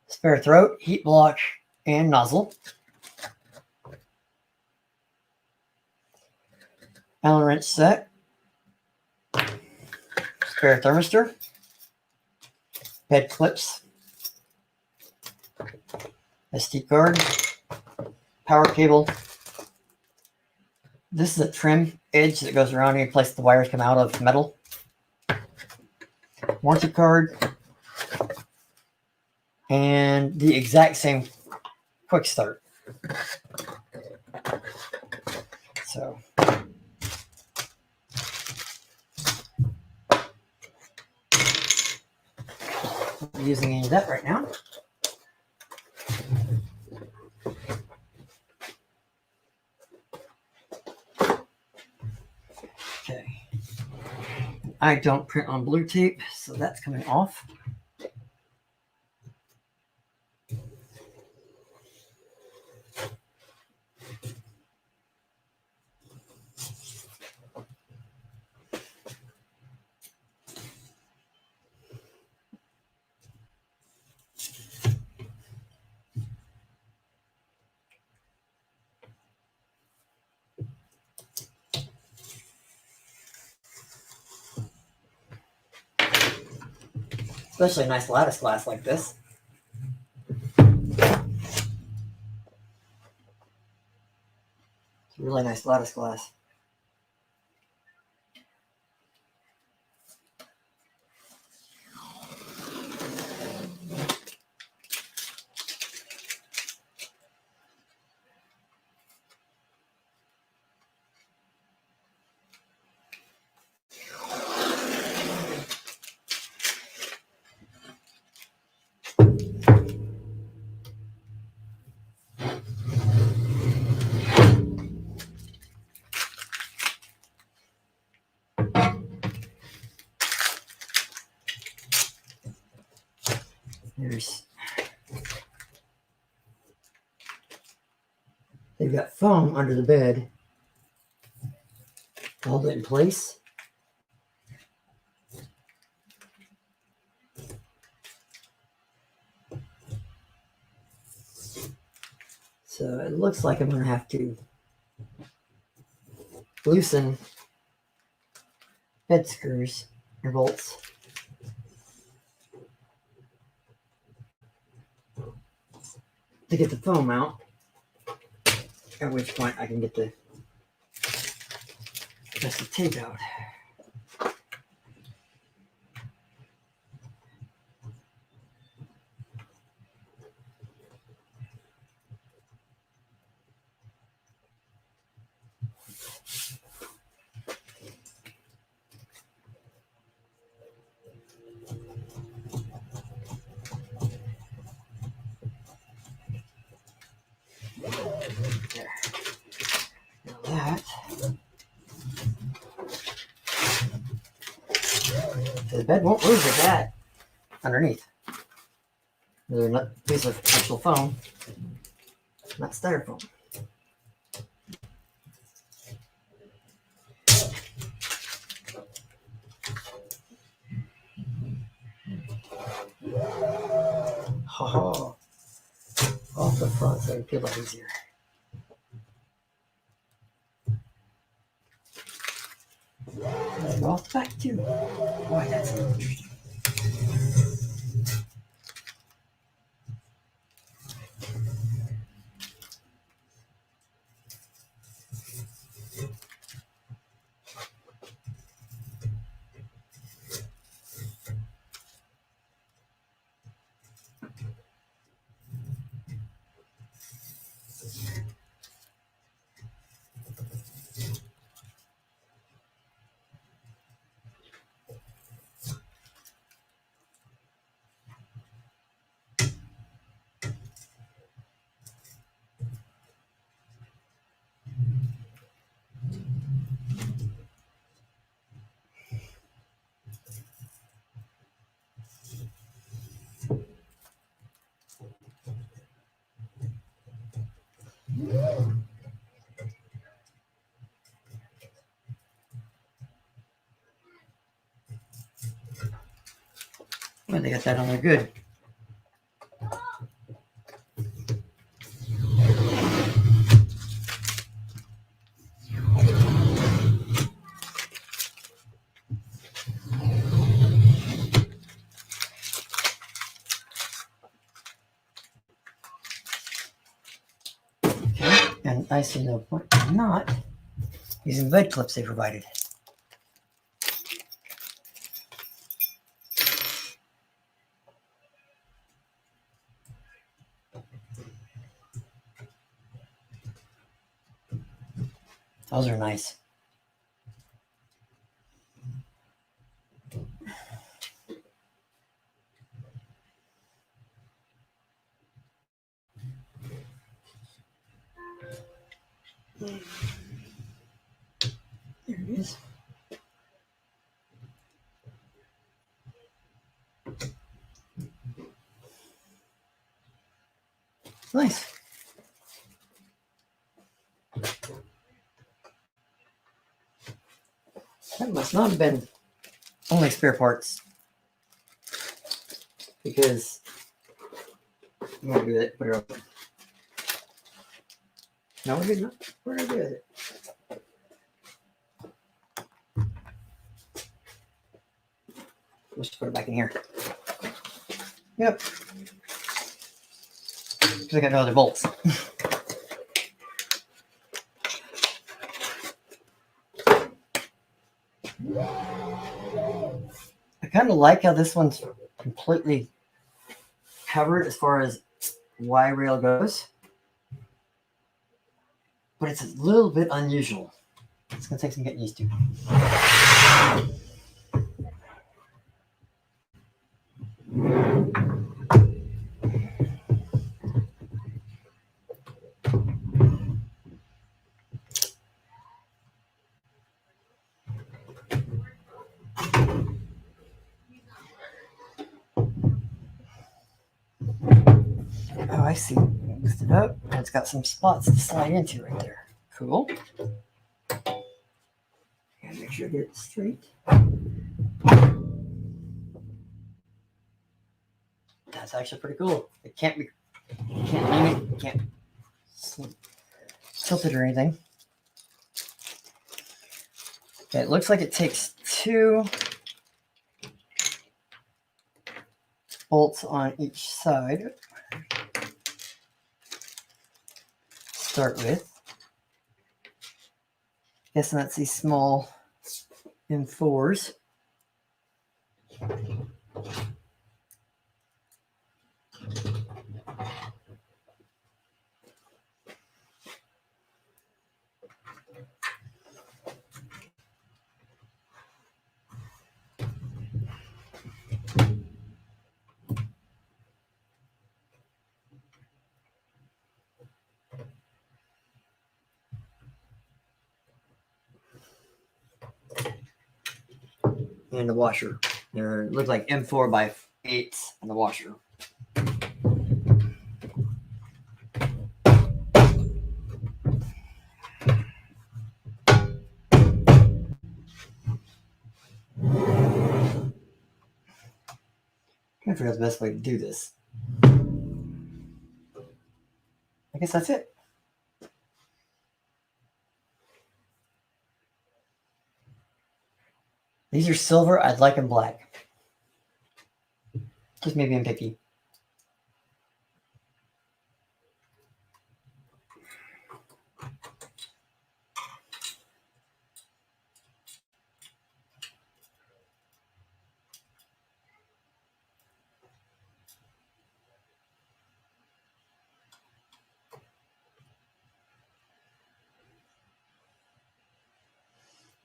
Spare throat, heat block, and nozzle. Allen wrench set. Spare thermistor. Bed clips. SD card. Power cable. This is a trim edge that goes around here in place the wires come out of metal. Warranty card. And the exact same quick start. So I'm using any of that right now. Okay. I don't print on blue tape, so that's coming off. Especially a nice lattice glass like this. It's a really nice lattice glass. They've got foam under the bed. Hold it in place. So it looks like I'm going to have to loosen bed screws or bolts. To get the foam out, at which point I can get the rest of the tape out. There. Now that. The bed won't move with that underneath. There's a piece of actual foam, not styrofoam. Ha off the front so I can peel it easier. And off back too. Boy, that's interesting. Well, they got that on there good. Okay, and I see no point in not using bed clips they provided. Those are nice. There it is. Nice. That must not have been only spare parts. Because I'm gonna do it, put it up. No, we're good. No, we're gonna do it. Let's just put it back in here. Yep. Because I got no other bolts. I kind of like how this one's completely covered as far as Y rail goes, but it's a little bit unusual. It's gonna take some getting used to. Oh, I see. Lift it up, and it's got some spots to slide into right there. Cool. And make sure I get it straight. That's actually pretty cool. It can't be, you can't lean it, you can't tilt it or anything. Okay, it looks like it takes 2 bolts on each side. Start with. Guessing that's these small M4s. And the washer. There look like M4 by 8s on the washer. I'm trying to figure out the best way to do this. I guess that's it. These are silver. I'd like them black. Just maybe I'm picky.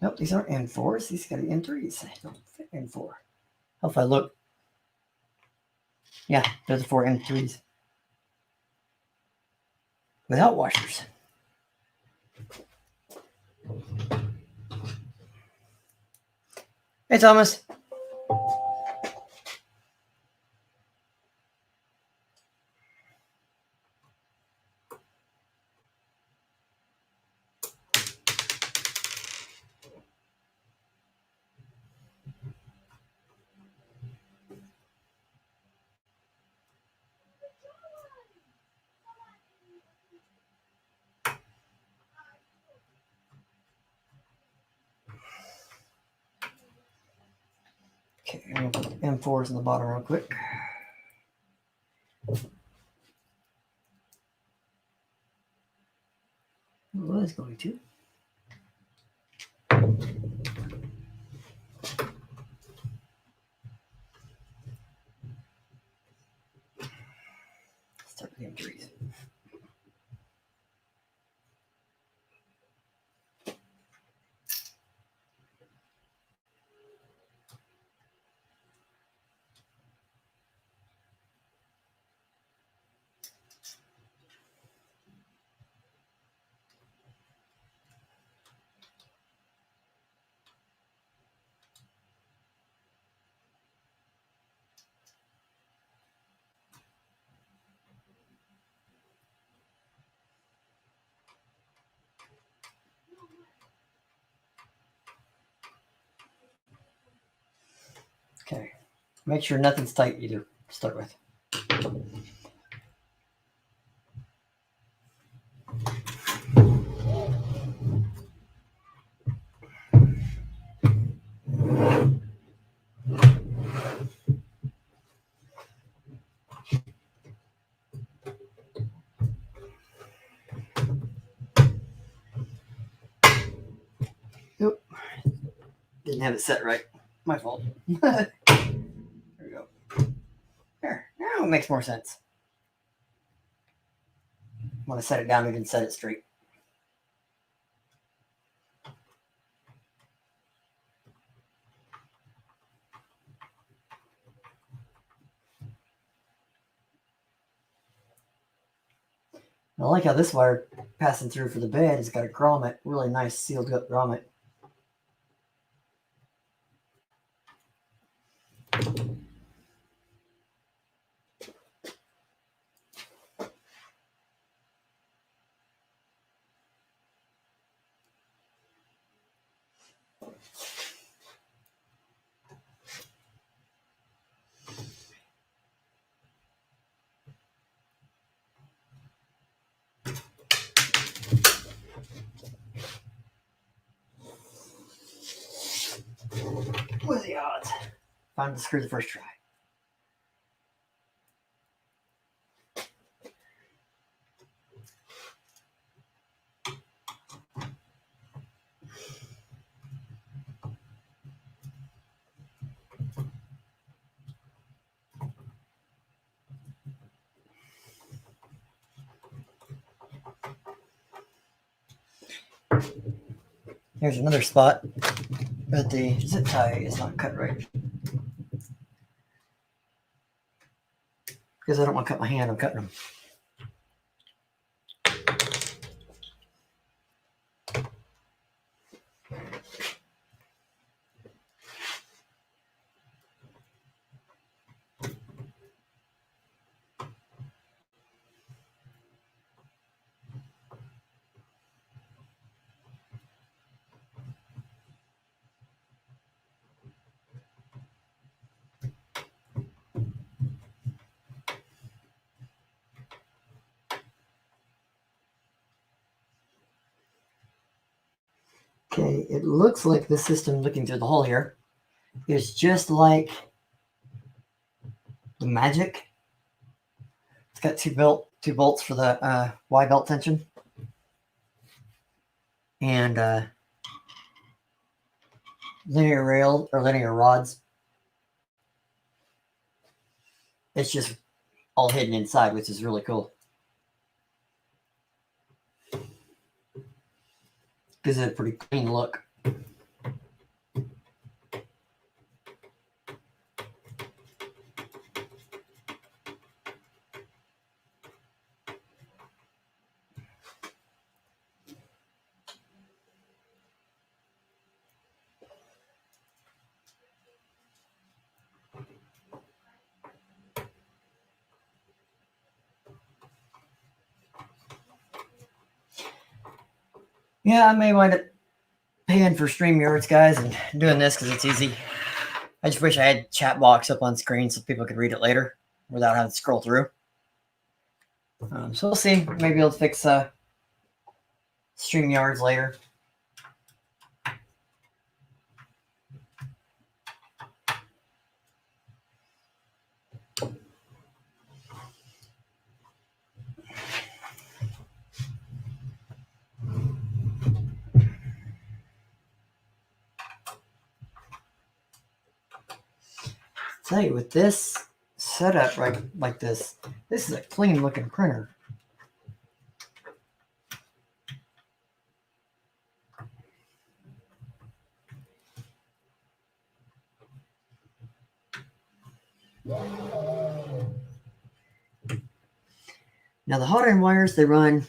Nope, these aren't N4s. These got N3s. They don't fit N4. How if I look? Yeah, they're the 4 N3s. Without washers. Hey, Thomas. Okay, I'm gonna put M4s in the bottom real quick. I was going to. Start with the M3s. Okay, make sure nothing's tight either to start with. Nope, didn't have it set right. My fault. There we go. There, now it makes more sense. Want to set it down, we can set it straight. I like how this wire passing through for the bed has got a grommet, really nice sealed up grommet. What are the odds? Find the screw the first try. Here's another spot, but the zip tie is not cut right. Because I don't want to cut my hand, I'm cutting them. Okay, it looks like the system, looking through the hole here, is just like the Magic. It's got two bolts for the Y belt tension, and linear rail or linear rods. It's just all hidden inside, which is really cool. Gives it a pretty clean look. Yeah, I may wind up paying for StreamYards, guys, and doing this because it's easy. I just wish I had chat box up on screen so people could read it later without having to scroll through. So we'll see. Maybe I'll fix StreamYards later. Tell you, with this setup right like this is a clean looking printer. Now the hot end wires, they run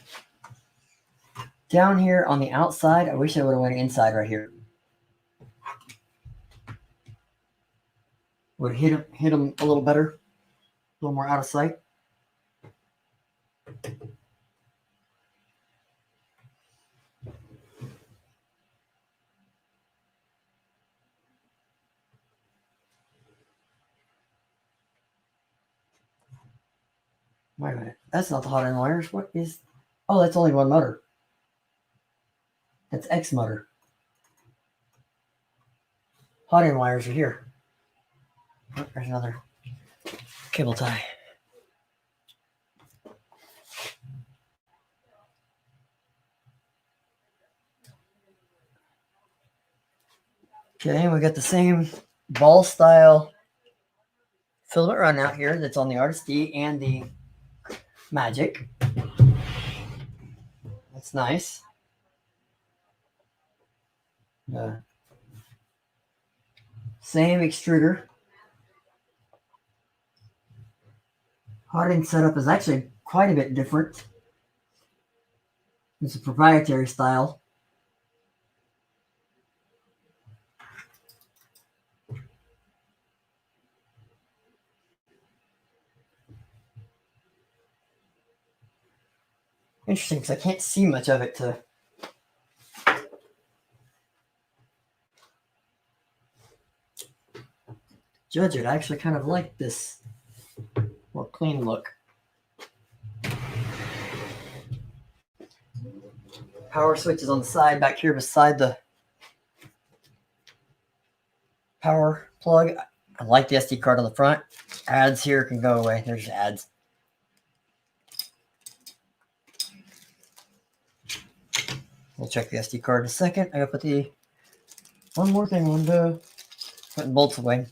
down here on the outside. I wish I would have went inside right here. Would hit them a little better, a little more out of sight. Wait a minute, that's not the hot end wires. What is? Oh, that's only one motor. That's X motor. Hot end wires are here. Oh, there's another cable tie. Okay, we got the same ball style filament run out here that's on the Artist D and the Magic. That's nice. Same extruder. Hot end setup is actually quite a bit different. It's a proprietary style. Interesting, because I can't see much of it to judge it. I actually kind of like this more clean look. Power switch is on the side back here beside the power plug. I like the SD card on the front. Ads here can go away. There's ads. We'll check the SD card in a second. I gotta put the one more thing on the putting bolts away.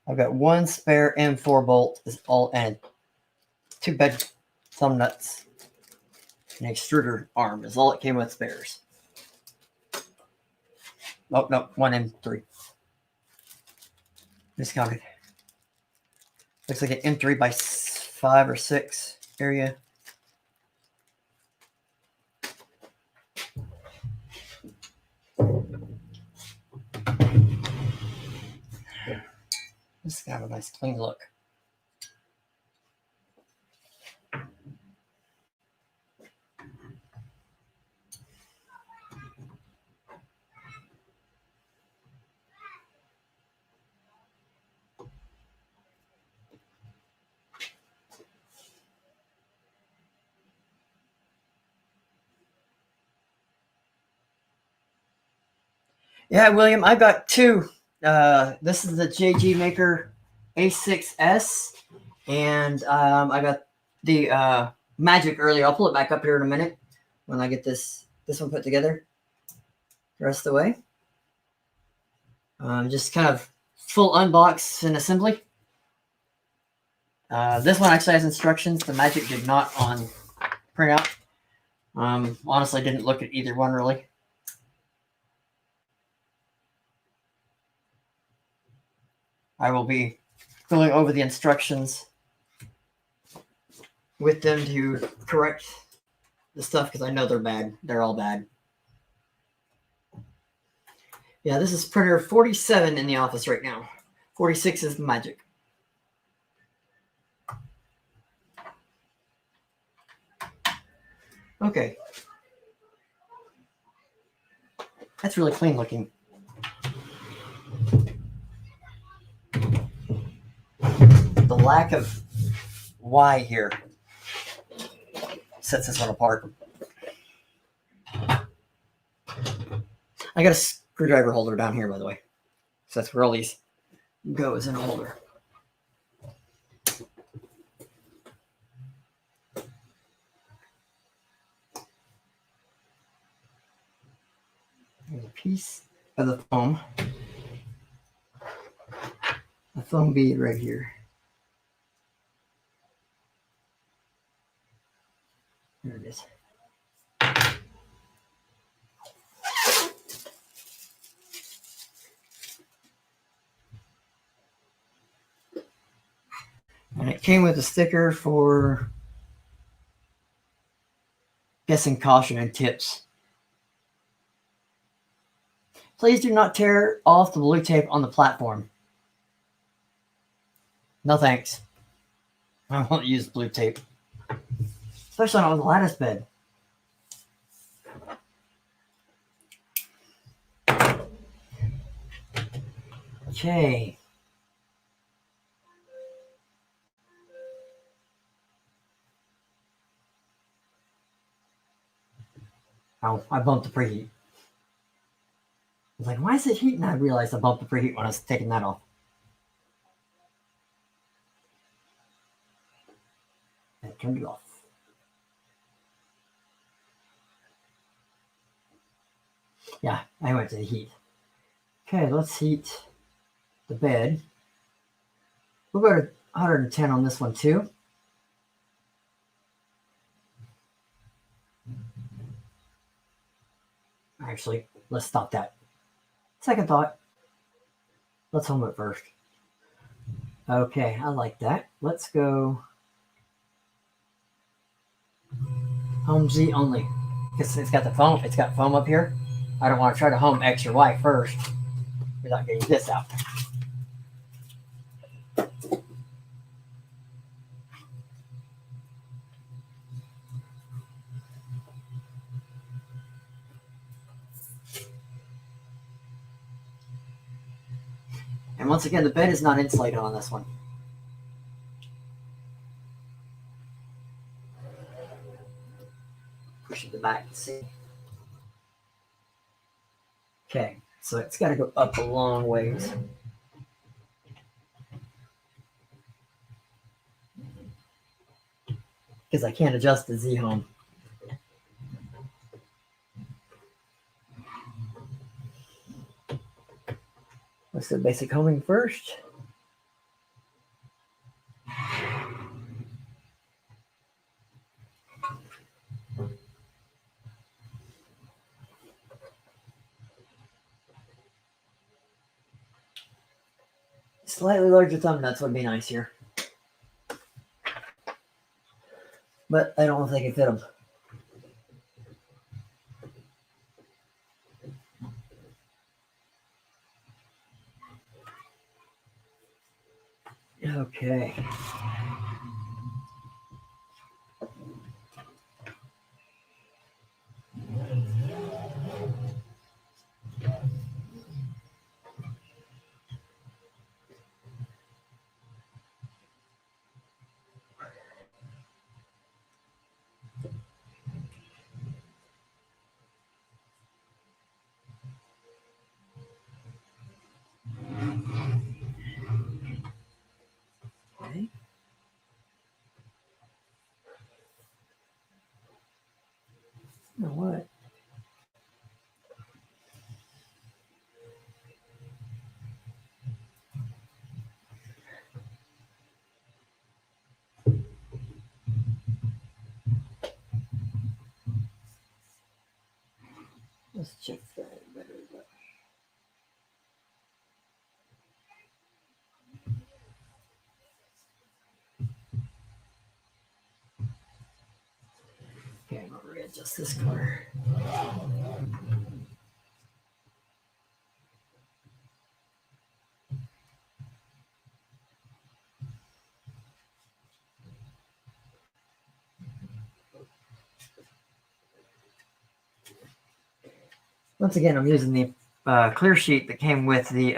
I've got one spare M4 bolt is all, and 2 bed thumb nuts. An extruder arm is all it came with spares. Oh no, one M3. Discounted. Looks like an M3 by 5 or 6 area. This got a nice clean look. Yeah, William, I got 2. This is the JG Maker A5S, and I got the Magic earlier. I'll pull it back up here in a minute when I get this one put together the rest of the way. Just kind of full unbox and assembly. This one actually has instructions. The Magic did not on printout. Honestly, I didn't look at either one really. I will be going over the instructions with them to correct the stuff because I know they're bad. They're all bad. Yeah, this is printer 47 in the office right now. 46 is the Magic. Okay. That's really clean looking. The lack of Y here sets this one apart. I got a screwdriver holder down here, by the way. So that's where all these go, is in a holder. There's a piece of the foam. foam bead right here. There it is. And it came with a sticker for guessing caution and tips. Please do not tear off the blue tape on the platform. No thanks. I won't use blue tape. Especially not on the lattice bed. Okay. Oh, I bumped the preheat. I was like, why is it heating? I realized I bumped the preheat when I was taking that off. I turned it off. Yeah, I went to the heat. Okay, let's heat the bed. We'll go to 110 on this one too. Actually, let's stop that. Second thought. Let's home it first. Okay, I like that. Let's go home Z only. Because it's got the foam. It's got foam up here. I don't want to try to home X or Y first without getting this out. And once again, the bed is not insulated on this one. Push it back to see. Okay, so it's got to go up a long ways. Because I can't adjust the Z home. Let's do basic homing first. Slightly larger thumb nuts would be nice here. But I don't know if they can fit them. Okay. Okay. You know what? Let's check that better. Okay, I'm going to readjust this corner. Once again, I'm using the clear sheet that came with the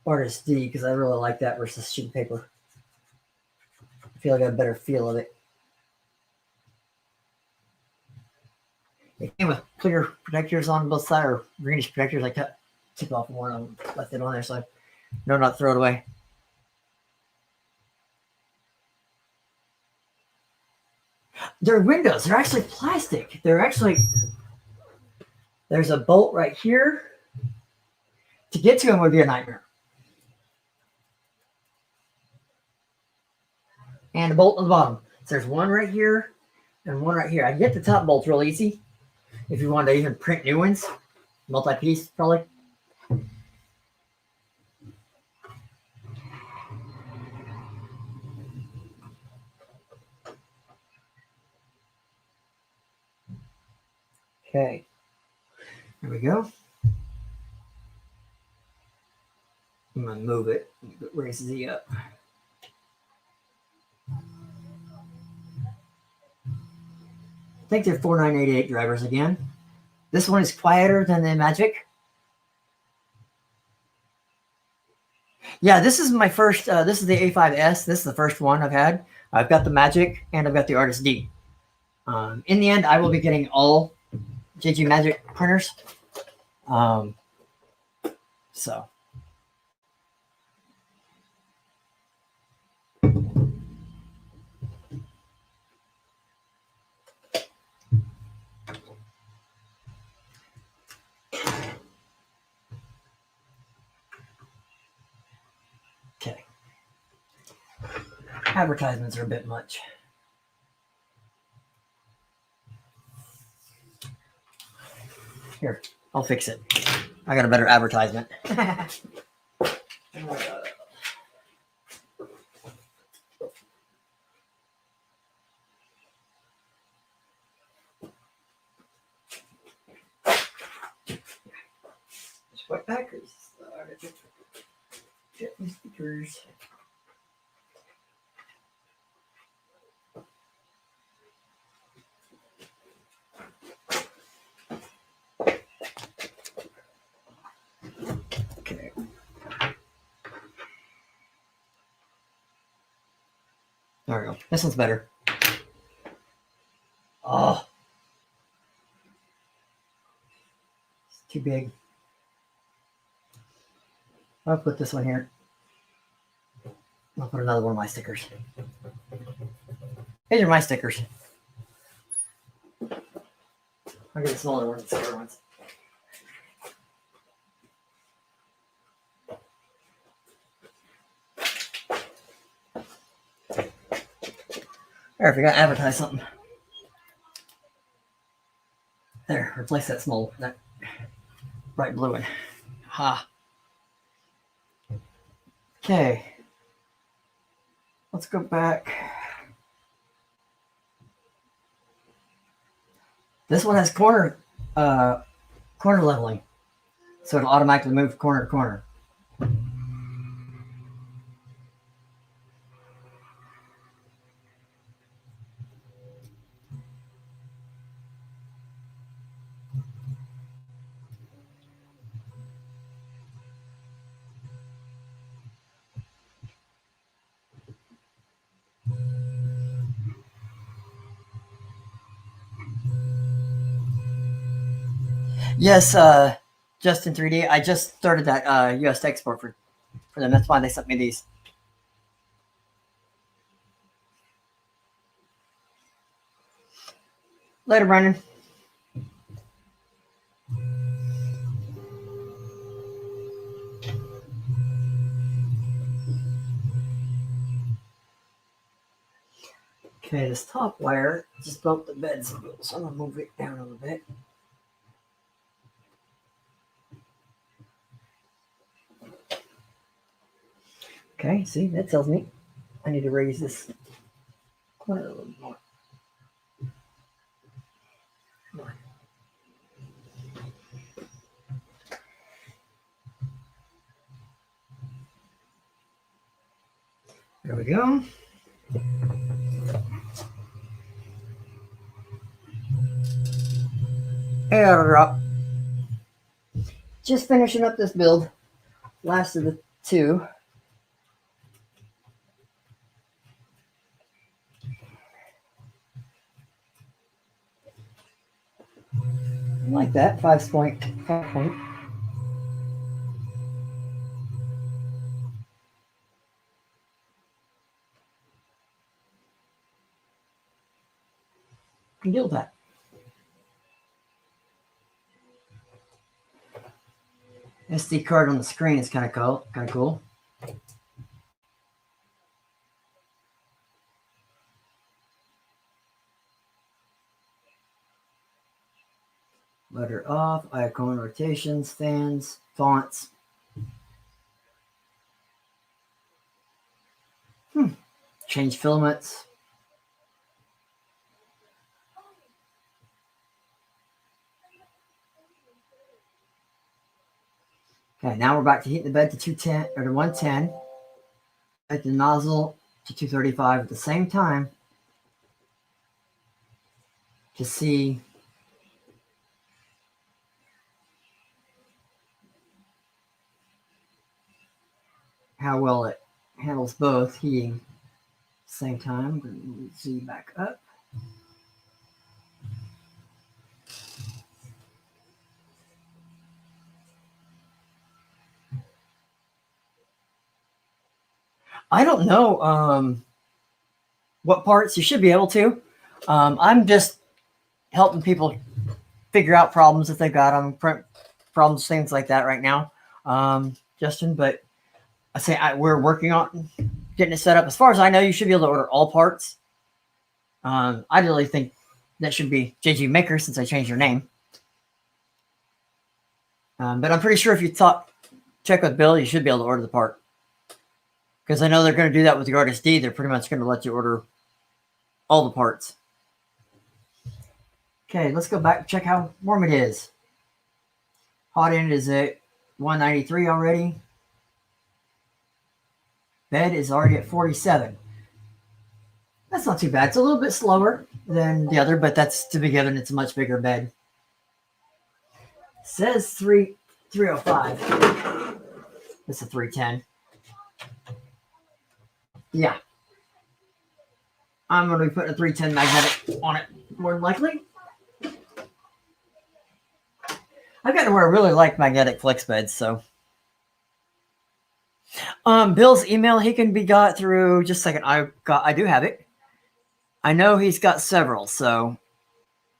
Artist D because I really like that versus sheet paper. I feel like I got a better feel of it. It came with clear protectors on both sides, or greenish protectors. I took off one of them, left it on there so I know not to throw it away. They're windows. They're actually plastic. There's a bolt right here. To get to them would be a nightmare. and a bolt on the bottom. So there's one right here and one right here. I can get the top bolts real easy if you want to even print new ones, multi-piece probably. Okay, there we go. I'm gonna move it. Raise Z up. I think they're 4988 drivers again. This one is quieter than the Magic. Yeah, this is my first. This is the A5S. This is the first one I've had. I've got the Magic and I've got the Artist D. In the end, I will be getting all JG Magic printers. So. Okay. Advertisements are a bit much. Here, I'll fix it. I got a better advertisement. Sweat backers. Get my stickers. Okay. There we go. This one's better. Oh. It's too big. I'll put this one here. I'll put another one of my stickers. These are my stickers. I'll get a smaller one, the square ones. There, if you're gonna advertise something. There, replace that small, that bright blue one. Ha. Okay. Let's go back. This one has corner leveling, so it'll automatically move corner to corner. Yes, just in 3D. I just started that US export for them. That's why they sent me these. Later, Brandon. Okay, this top wire just bumped the bed so I'm gonna move it down a little bit. Okay, see, that tells me I need to raise this corner a little more. There we go. Airdrop. Just finishing up this build. Last of the two. Like that, 5 point. Can deal with that. SD card on the screen is kind of cool. icon rotations, fans, fonts. Change filaments. Okay, now we're back to heating the bed to 210 or to 110. At the nozzle to 235 at the same time to see how well it handles both heating at the same time. I'm going to move Z back up. I don't know what parts you should be able to. I'm just helping people figure out problems if they've got them, print problems, things like that right now, Justin. But I say we're working on getting it set up. As far as I know, you should be able to order all parts. I really think that should be JG Maker since I changed your name. But I'm pretty sure if you check with Bill, you should be able to order the part. Because I know they're going to do that with the Artist D. They're pretty much going to let you order all the parts. Okay, let's go back and check how warm it is. Hot end is at 193 already. Bed is already at 47. That's not too bad. It's a little bit slower than the other, but that's to be given. It's a much bigger bed. It says 305. It's a 310. Yeah. I'm going to be putting a 310 magnetic on it, more than likely. I've gotten where I really like magnetic flex beds, so. Bill's email, he can be got through, just a second, I do have it. I know he's got several, so.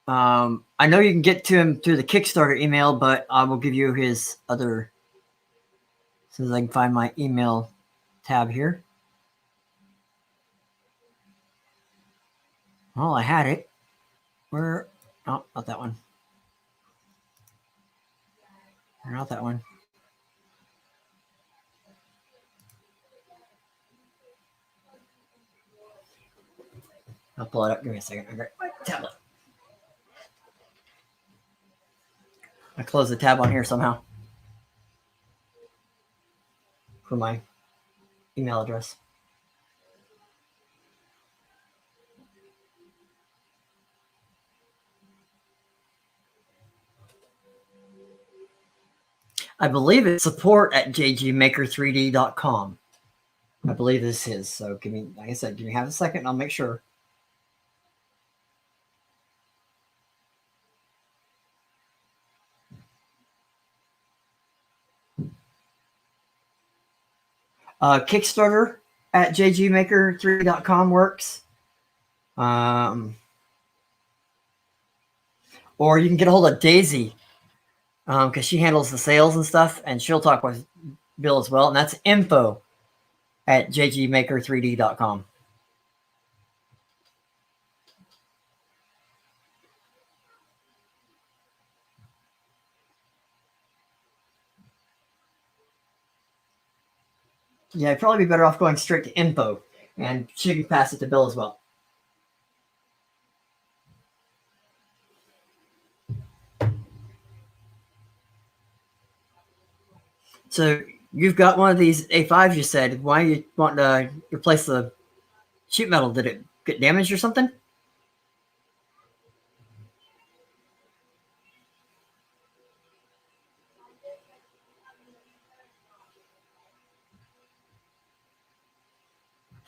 I know you can get to him through the Kickstarter email, but I will give you his other, as soon as I can find my email tab here. Well, I had it. Where? Oh, not that one. Not that one. I'll pull it up. Give me a second. I got my tablet. I closed the tab on here somehow for my email address. I believe it's support at jgmaker3d.com. I believe this is. So give me, like I said, give me half a second and I'll make sure. Kickstarter at jgmaker3d.com works. Or you can get a hold of Daisy because she handles the sales and stuff, and she'll talk with Bill as well. And that's info at jgmaker3d.com. Yeah, I'd probably be better off going straight to info, and she can pass it to Bill as well. So you've got one of these A5s, you said. Why are you wanting to replace the sheet metal? Did it get damaged or something?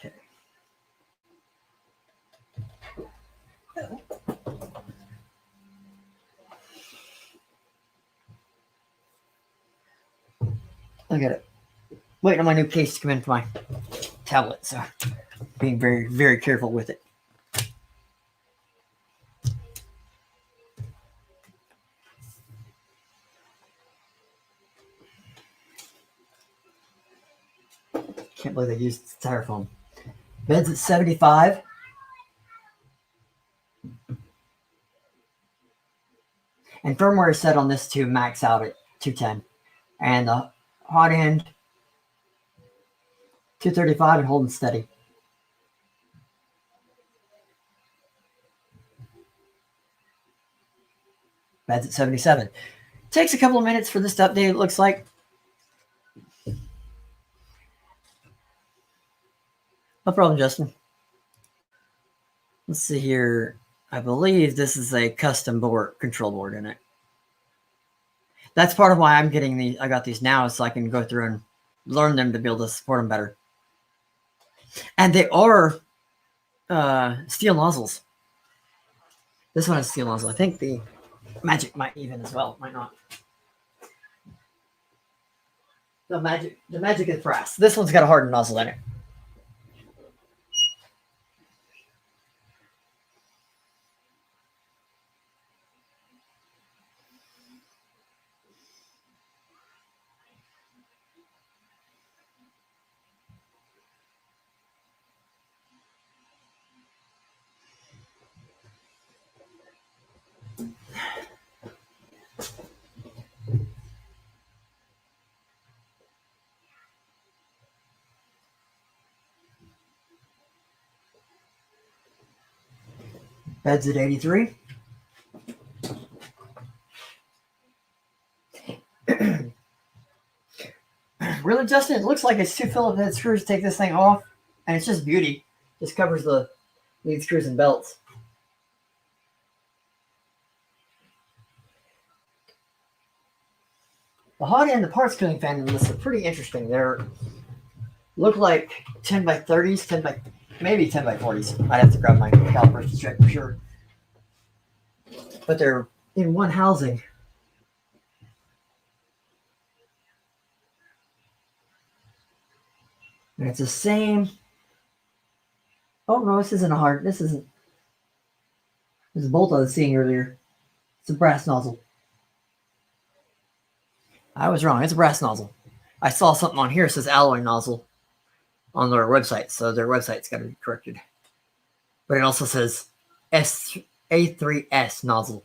Okay. I got it. Waiting on my new case to come in for my tablet, so being very, very careful with it. Can't believe they used styrofoam. Bed's at 75. And And firmware is set on this to max out at 210. And the hot end, 235 and holding steady. Bed's at 77. Takes a couple of minutes for this to update, it looks like. No problem, Justin. Let's see here. I believe this is a custom board, control board in it. That's part of why I'm getting these. I got these now so I can go through and learn them to be able to support them better. And they are steel nozzles. This one has steel nozzle. I think the Magic might even as well. Might not. The Magic is brass. This one's got a hardened nozzle in it. Bed's at 83. Really, Justin? It looks like it's 2 Phillips head screws to take this thing off, and it's just beauty. Just covers the lead screws and belts. The hot end, the parts cooling fan in this are pretty interesting. They're look like 10 by 30s, maybe 10 by 40s. I'd have to grab my calipers to check for sure. But they're in one housing. And it's the same. Oh no, this isn't a hard. This is a bolt I was seeing earlier. It's a brass nozzle. I was wrong. It's a brass nozzle. I saw something on here that says alloy nozzle on their website, so their website's got to be corrected. But it also says A3S nozzle.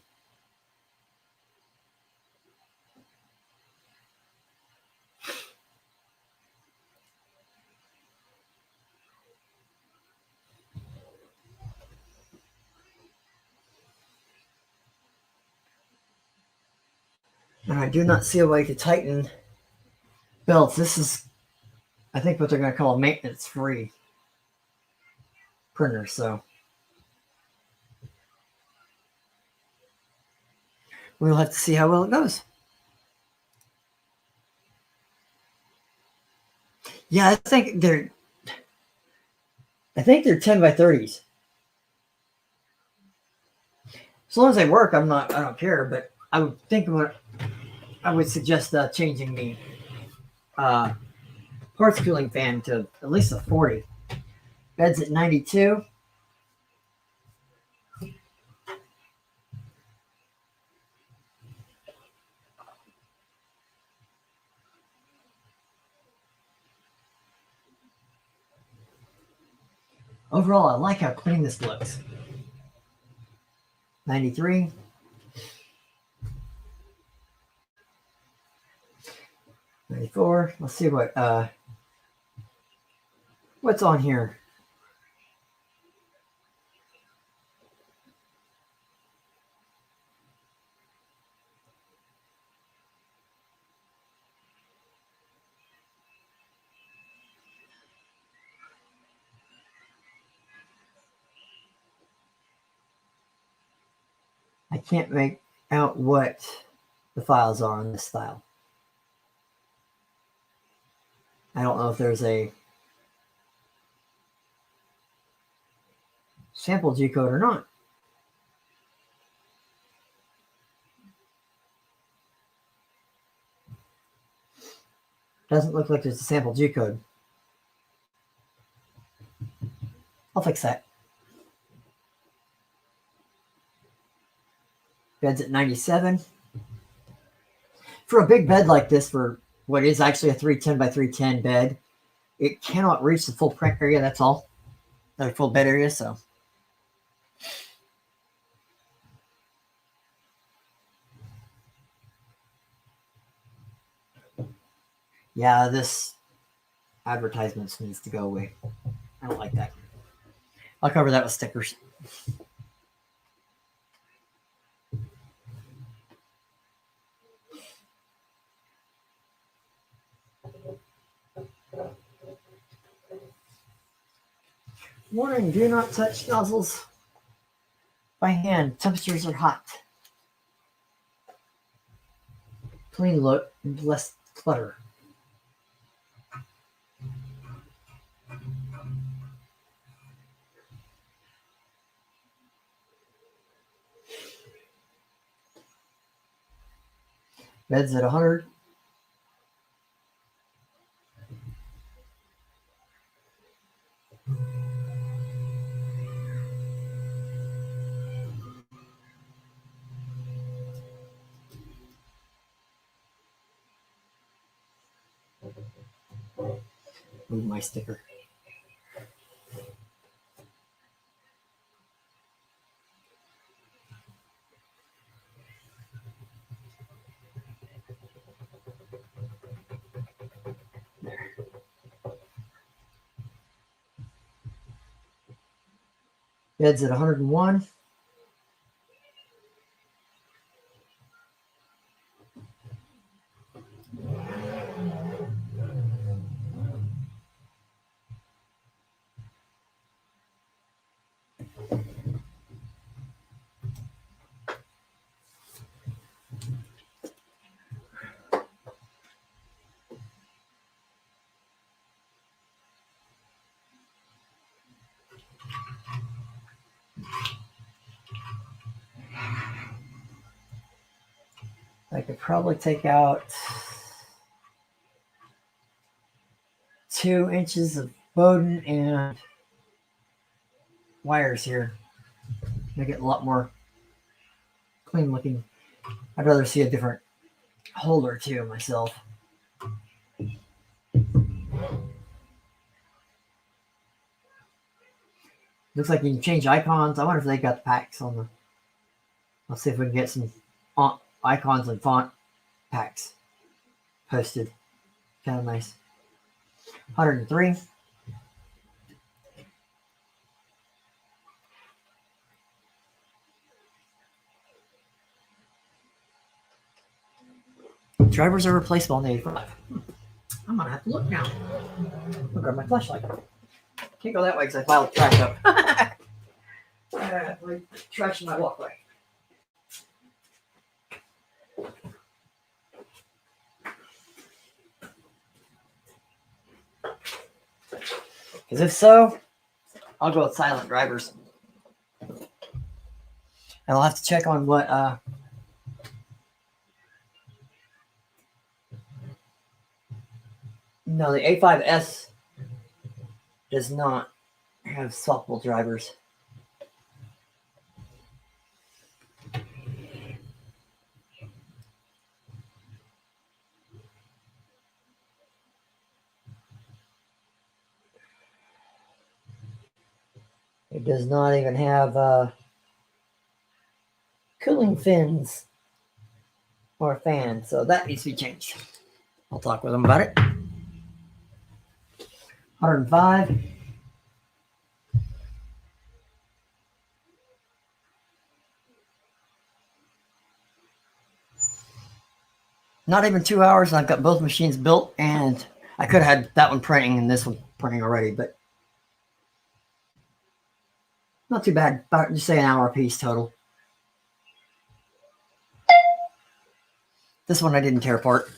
And I do not see a way to tighten belts. This is, I think, what they're going to call a maintenance-free printer. So we'll have to see how well it goes. Yeah, I think they're 10 by 30s. As long as they work, I don't care. But I would think I would suggest changing the parts cooling fan to at least a 40. Bed's at 92. Overall, I like how clean this looks. 93. 94. Let's see what's on here. I can't make out what the files are on this file. I don't know if there's a sample G code or not. Doesn't look like there's a sample G code. I'll fix that. Bed's at 97. For a big bed like this, for what is actually a 310 by 310 bed, it cannot reach the full print area, that's all. The full bed area, so. Yeah, this advertisements needs to go away. I don't like that. I'll cover that with stickers. Warning, do not touch nozzles by hand. Temperatures are hot. Clean look and less clutter. Beds at 100. Move my sticker. There. Beds at 101. I could probably take out 2 inches of Bowden and wires here. Make it a lot more clean looking. I'd rather see a different holder too myself. Looks like you can change icons. I wonder if they got the packs on the. Let's see if we can get some icons and font packs posted. Kind of nice. 103. Drivers are replaceable on the A5. I'm gonna have to look now. I'll grab my flashlight. Can't go that way because I piled trash up. Trash in my walkway. Because if so, I'll go with silent drivers. And I'll have to check on what no, the A5S does not have swappable drivers. It does not even have cooling fins or a fan, so that needs to be changed. I'll talk with them about it. 105. Not even 2 hours, and I've got both machines built, and I could have had that one printing and this one printing already, but not too bad. About just say an hour a piece total. This one I didn't tear apart.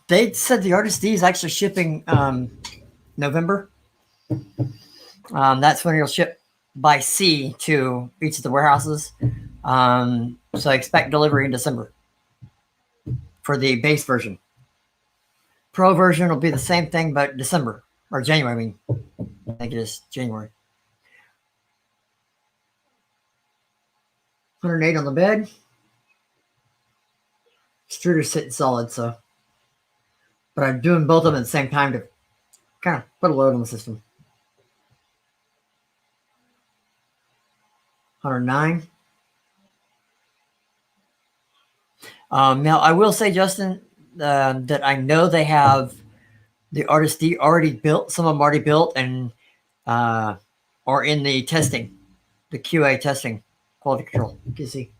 They said the Artist D is actually shipping November. That's when it'll ship by sea to each of the warehouses. So I expect delivery in December for the base version. Pro version will be the same thing, but December or January. I mean, I think it is January. 108 on the bed. Extruder's sitting solid, so. But I'm doing both of them at the same time to kind of put a load on the system. 109. Now, I will say, Justin, that I know they have the Artist D already built. Some of them already built and are in the testing, the QA testing, quality control. You can see.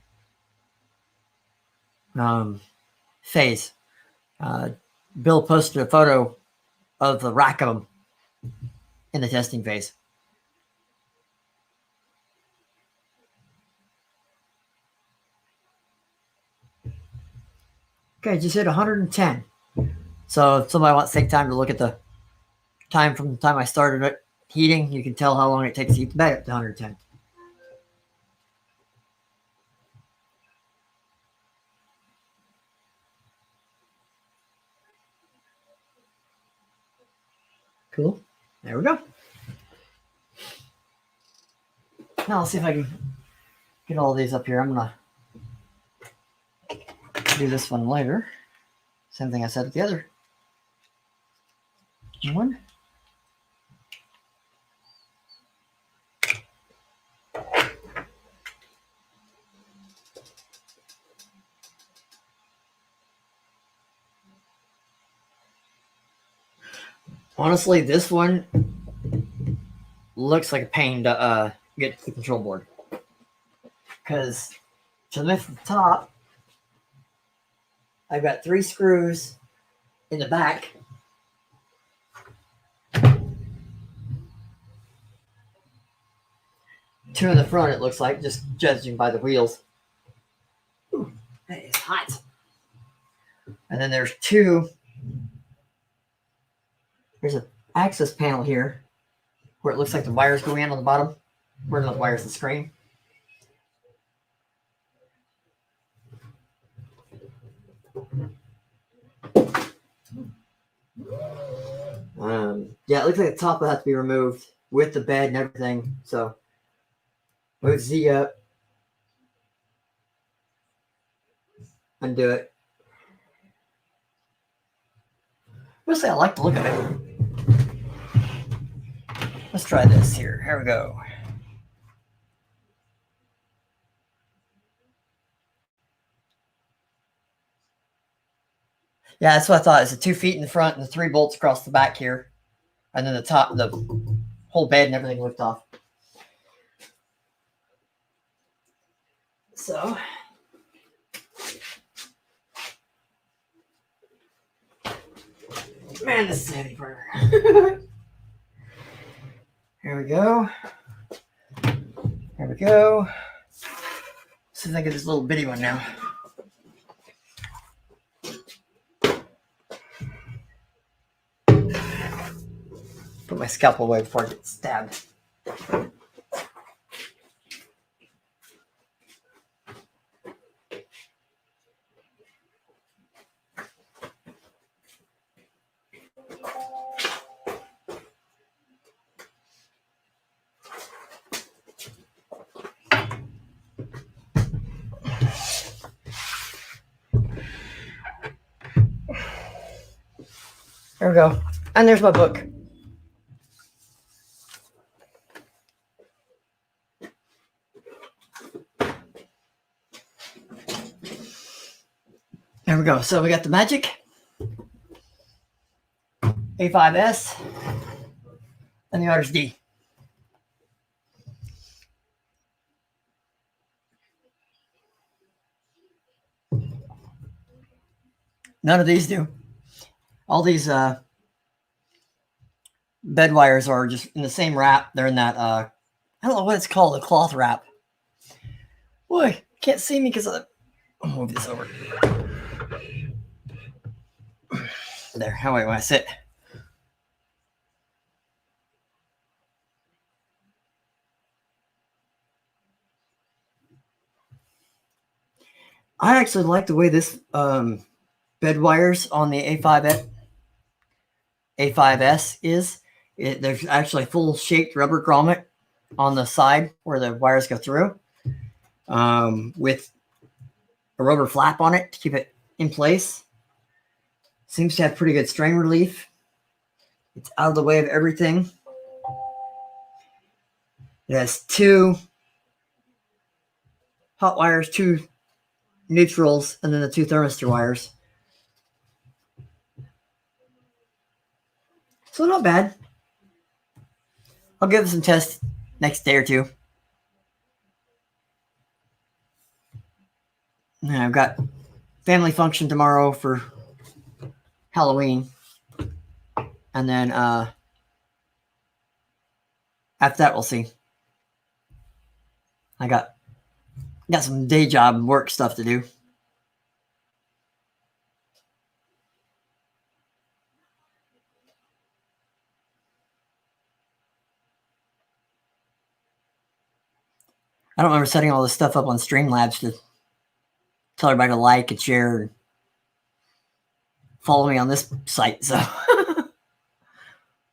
Phase. Bill posted a photo of the rack of them in the testing phase. Okay, just hit 110. So if somebody wants to take time to look at the time from the time I started it heating, you can tell how long it takes to heat the bed up to 110. Cool. There we go. Now let's see if I can get all these up here. I'm going to do this one later. Same thing I said with the other one. Honestly, this one looks like a pain to get to the control board. Because to lift the top, I've got 3 screws in the back. 2 in the front, it looks like, just judging by the wheels. Ooh, that is hot. And then there's 2. There's an access panel here where it looks like the wires go in on the bottom. Where the wires, the screen. Yeah, it looks like the top will have to be removed with the bed and everything. So move Z up. Undo it. Mostly I like the look of it. Let's try this here. Here we go. Yeah, that's what I thought. It's the 2 feet in the front and the 3 bolts across the back here. And then the top, the whole bed and everything lift off. So, man, this is a heavy burner. Here we go. Here we go. See if I get this little bitty one now. Put my scalpel away before I get stabbed. There we go. And there's my book. There we go. So we got the Magic A5S and the Artist D. None of these do. All these bed wires are just in the same wrap. They're in that, I don't know what it's called, a cloth wrap. Boy, can't see me because I'll move this over. There, how do I sit? I actually like the way this bed wires on the A5S is. There's actually full shaped rubber grommet on the side where the wires go through, with a rubber flap on it to keep it in place. Seems to have pretty good strain relief. It's out of the way of everything. It has 2 hot wires, 2 neutrals, and then the 2 thermistor wires. So not bad. I'll give it some tests next day or 2. And I've got family function tomorrow for Halloween. And then after that, we'll see. I got some day job work stuff to do. I don't remember setting all this stuff up on Streamlabs to tell everybody to like and share and follow me on this site. So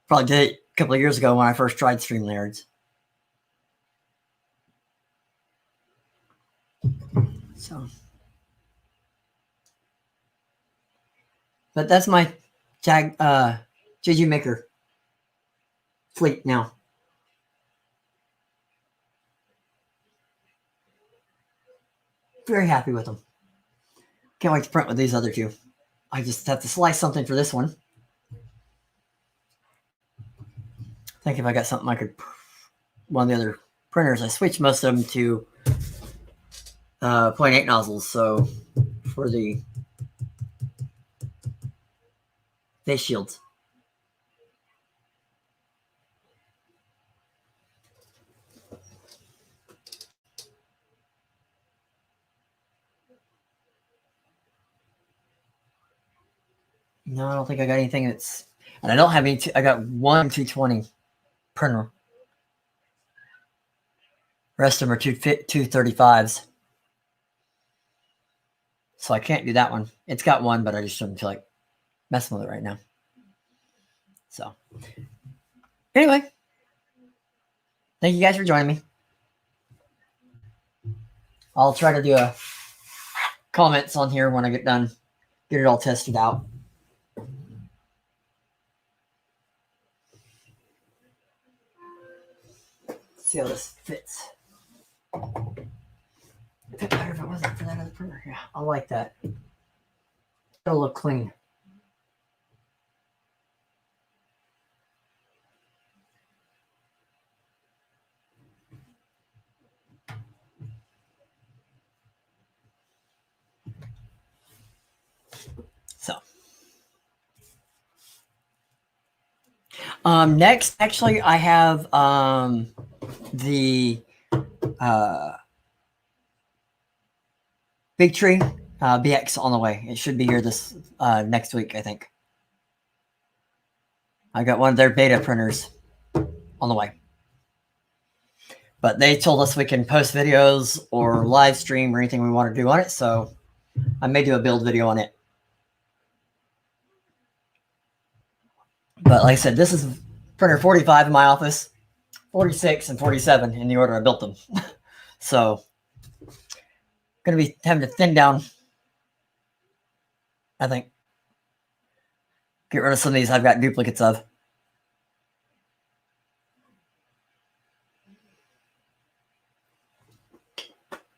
probably did it a couple of years ago when I first tried Streamlabs. So, but that's my JG Maker fleet now. Very happy with them. Can't wait to print with these other 2. I just have to slice something for this one. I think if I got something I could, one of the other printers, I switched most of them to 0.8 nozzles. So for the face shields. No, I don't think I got anything that's, and I don't have any. I got 1 220 printer. The rest of them are 235s. So I can't do that one. It's got one, but I just shouldn't feel like messing with it right now. So anyway, thank you guys for joining me. I'll try to do a comments on here when I get done, get it all tested out. See how this fits. It'd be better if it wasn't for that other printer. Yeah, I like that. It'll look clean. So, next, actually, I have the Big Tree BX on the way. It should be here this next week, I think. I got one of their beta printers on the way. But they told us we can post videos or live stream or anything we want to do on it, so I may do a build video on it. But like I said, this is printer 45 in my office, 46 and 47 in the order I built them. So going to be having to thin down, I think. Get rid of some of these I've got duplicates of.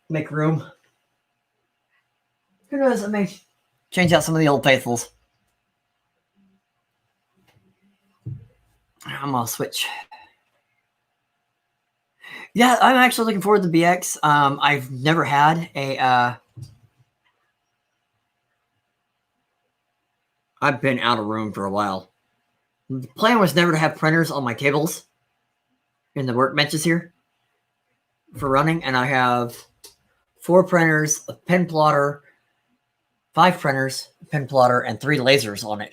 Make room. Who knows, I may change out some of the old faithfuls. I'm going to switch. Yeah, I'm actually looking forward to the BX. I've never had a... I've been out of room for a while. The plan was never to have printers on my tables in the workbenches here for running, and I have 4 printers, a pen plotter, 5 printers, a pen plotter, and 3 lasers on it.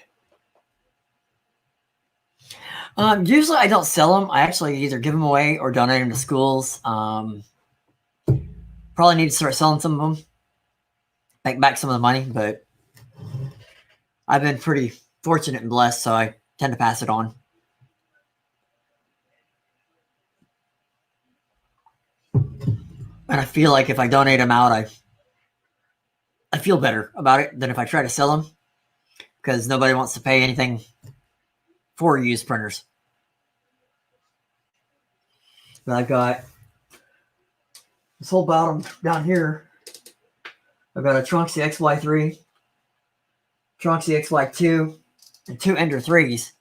Usually I don't sell them. I actually either give them away or donate them to schools. Probably need to start selling some of them. make back some of the money, but I've been pretty fortunate and blessed, so I tend to pass it on. And I feel like if I donate them out, I feel better about it than if I try to sell them, because nobody wants to pay anything for used printers. But I've got this whole bottom down here. I've got a Tronxy XY3, Tronxy XY2, and 2 Ender 3s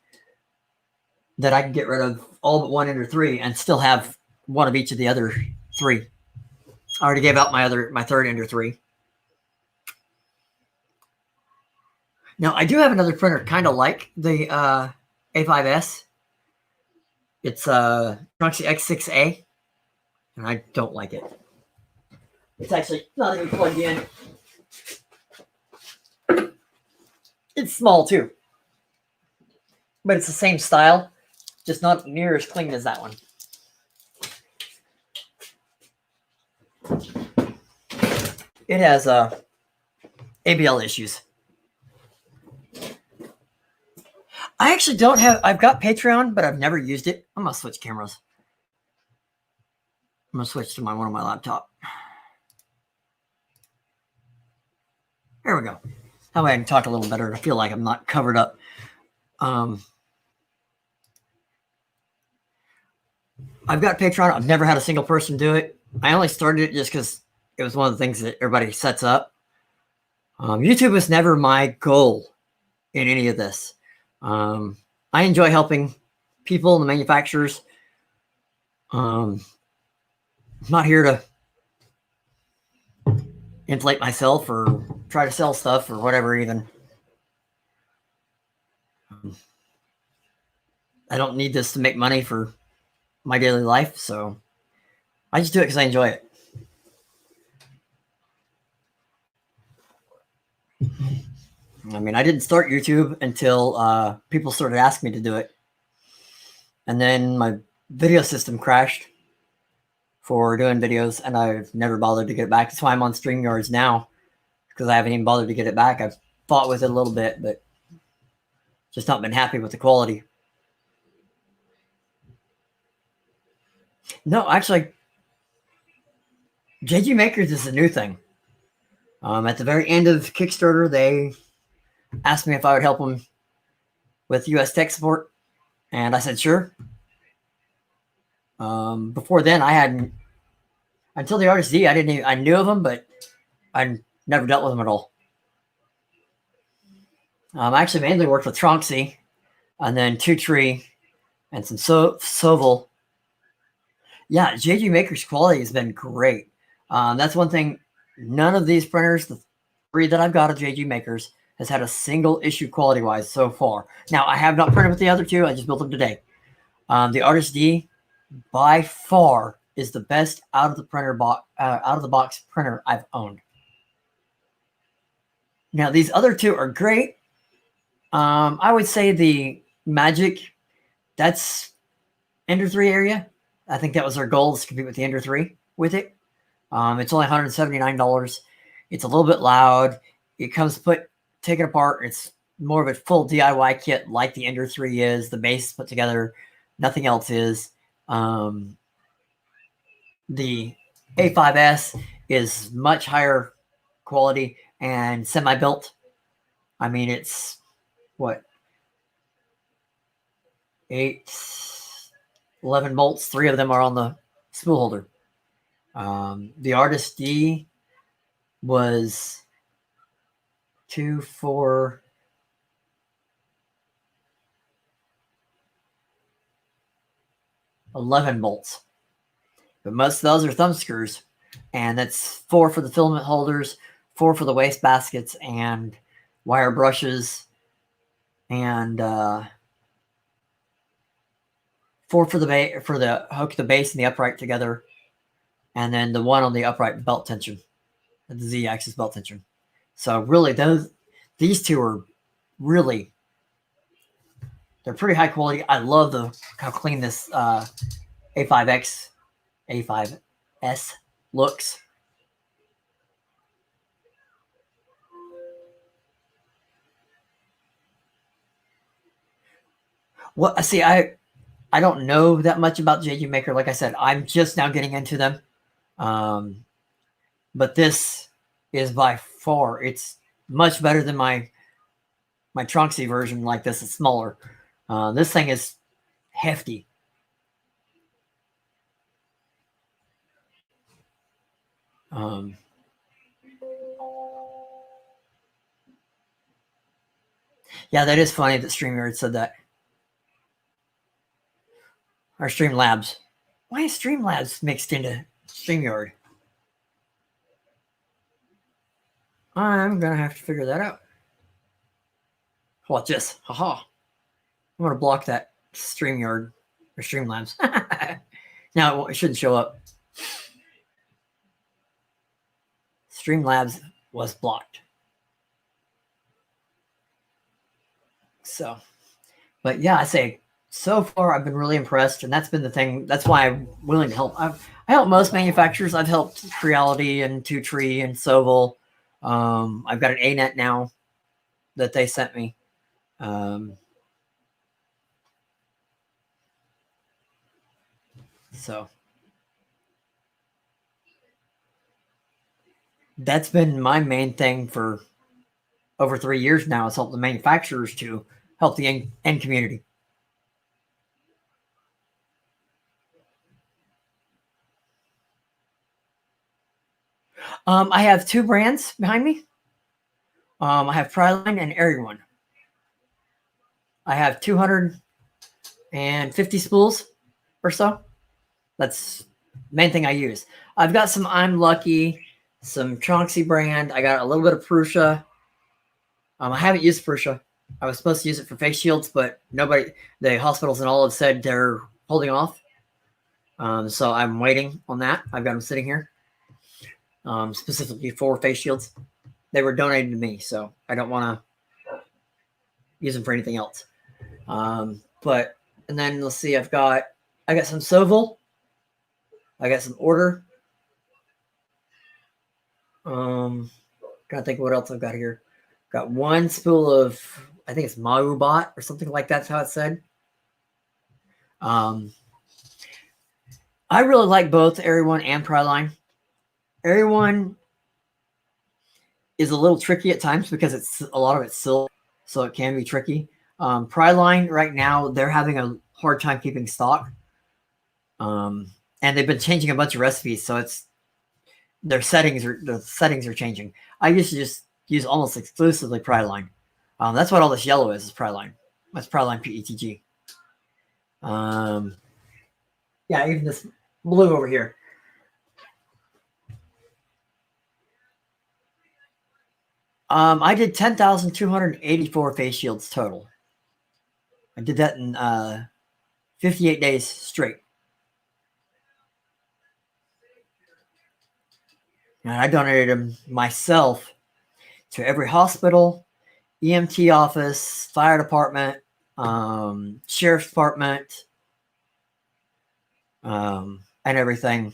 that I can get rid of all but 1 Ender 3 and still have one of each of the other 3. I already gave out my 3rd Ender 3. Now, I do have another printer kind of like the A5S. It's a Tronxy X6A, and I don't like it. It's actually not even plugged in. It's small too, but it's the same style, just not near as clean as that one. It has ABL issues. I actually don't have, I've got Patreon, but I've never used it. I'm going to switch cameras. I'm going to switch to one on my laptop. There we go. That way I can talk a little better. I feel like I'm not covered up. I've got Patreon. I've never had a single person do it. I only started it just because it was one of the things that everybody sets up. YouTube was never my goal in any of this. I enjoy helping people and the manufacturers. I'm not here to inflate myself or try to sell stuff or whatever even. I don't need this to make money for my daily life, so I just do it because I enjoy it. I mean, I didn't start YouTube until people started asking me to do it. And then my video system crashed for doing videos, and I've never bothered to get it back. That's why I'm on StreamYards now, because I haven't even bothered to get it back. I've fought with it a little bit, but just not been happy with the quality. No, actually, JG Makers is a new thing. At the very end of Kickstarter, they asked me if I would help them with US tech support, and I said sure. Before then, I hadn't, until the Artist D, I knew of them, but I never dealt with them at all. I actually mainly worked with Tronxy, and then Two Tree, and some Soval. Yeah, JG Maker's quality has been great. That's one thing. None of these printers, the 3 that I've got of JG Makers, has had a single issue quality-wise so far. Now, I have not printed with the other 2. I just built them today. The Artist D, by far, is the best out of the box printer I've owned. Now, these other 2 are great. I would say the Magic, that's Ender 3 area. I think that was their goal, is to compete with the Ender 3 with it. It's only $179. It's a little bit loud. It comes taken apart. It's more of a full DIY kit like the Ender 3 is. The base put together. Nothing else is. The A5S is much higher quality and semi-built. I mean, it's what? 11 bolts. 3 of them are on the spool holder. The Artist D was 2, 4, 11 bolts. But most of those are thumb screws. And that's 4 for the filament holders, 4 for the waste baskets and wire brushes, and 4 for the hook the base and the upright together, and then the 1 on the upright belt tension, the Z-axis belt tension. So really, these 2 are really, they're pretty high quality. I love how clean this A5S looks. Well, see, I don't know that much about JG Maker. Like I said, I'm just now getting into them. But this is by far, it's much better than my Trunksy version like this. It's smaller. This thing is hefty. Yeah, that is funny that StreamYard said that. Or Streamlabs. Why is Streamlabs mixed into StreamYard? I'm going to have to figure that out. Watch this. Haha. I'm going to block that StreamYard or Streamlabs. Now it shouldn't show up. Streamlabs was blocked. So, but yeah, I say so far I've been really impressed, and that's been the thing. That's why I'm willing to help. I help most manufacturers. I've helped Creality and Two Tree and Soval. I've got an ANET now that they sent me. So that's been my main thing for over 3 years now, is help the manufacturers to help the end community. I have 2 brands behind me. I have Pryline and Everyone. I have 250 spools or so. That's the main thing I use. I've got some I'm Lucky, some Tronxy brand. I got a little bit of Prusa. I haven't used Prusa. I was supposed to use it for face shields, but nobody, the hospitals and all have said they're holding off. So I'm waiting on that. I've got them sitting here, specifically for face shields. They were donated to me, so I don't want to use them for anything else. But, and then let's see, I got some Soval. I got some Order. Gotta think what else I've got here. Got 1 spool of, I think it's Maubot or something like that's how it's said. I really like both Everyone and Pryline. Everyone is a little tricky at times because it's a lot of it's silk, so it can be tricky. Pryline right now, they're having a hard time keeping stock. And they've been changing a bunch of recipes, so it's the settings are changing. I used to just use almost exclusively Pryline. That's what all this yellow is Pryline. That's Pryline PETG. Yeah, even this blue over here. I did 10,284 face shields total. I did that in 58 days straight. And I donated them myself to every hospital, EMT office, fire department, sheriff's department, and everything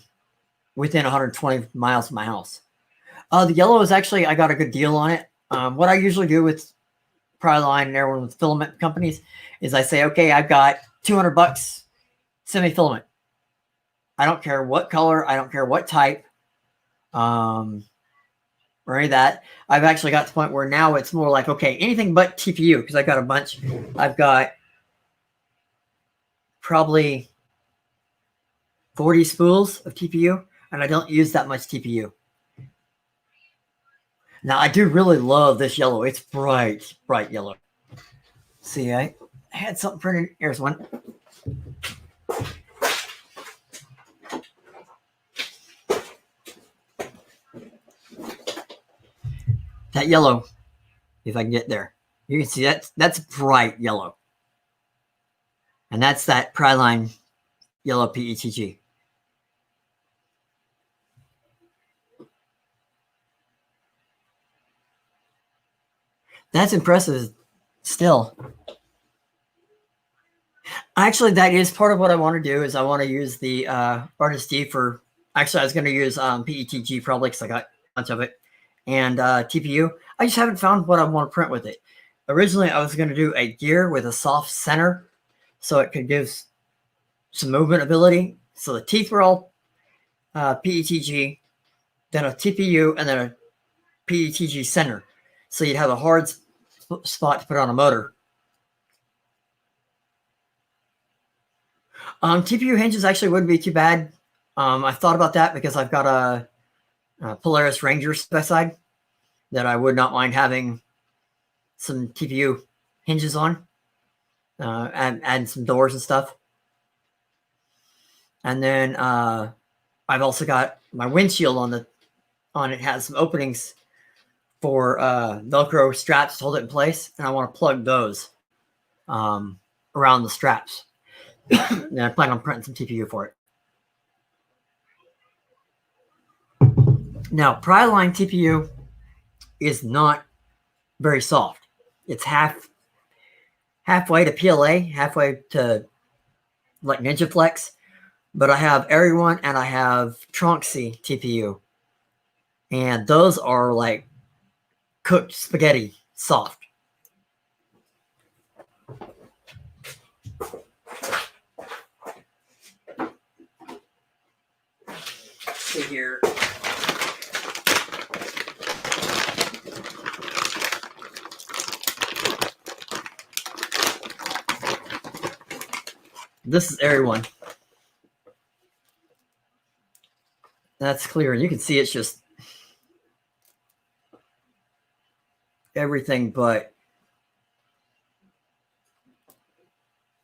within 120 miles of my house. The yellow is actually, I got a good deal on it. What I usually do with Pryline and everyone with filament companies is I say, okay, I've got $200, send me filament. I don't care what color, I don't care what type, or any of that. I've actually got to the point where now it's more like, okay, anything but TPU, because I've got a bunch. I've got probably 40 spools of TPU, and I don't use that much TPU. Now, I do really love this yellow. It's bright, bright yellow. See, I had something printed. Here's one. That yellow, if I can get there, you can see that's bright yellow. And that's that Pryline yellow PETG. That's impressive still. Actually, that is part of what I want to do, is I want to use the Artist D for, actually I was going to use PETG probably because I got a bunch of it, and TPU. I just haven't found what I want to print with it. Originally, I was going to do a gear with a soft center, so it could give some movement ability. So the teeth were all PETG, then a TPU, and then a PETG center. So you'd have a hard spot to put on a motor. TPU hinges actually wouldn't be too bad. I thought about that because I've got a Polaris Ranger side that I would not mind having some TPU hinges on, and some doors and stuff. And then I've also got my windshield on it has some openings for Velcro straps to hold it in place, and I want to plug those around the straps. And I plan on printing some TPU for it. Now, Pryline TPU is not very soft. It's halfway to PLA, halfway to like Ninja Flex, but I have Airy One and I have Tronxy TPU, and those are like cooked spaghetti soft. Let's see here. This is Airy One. That's clear. You can see it's just everything but,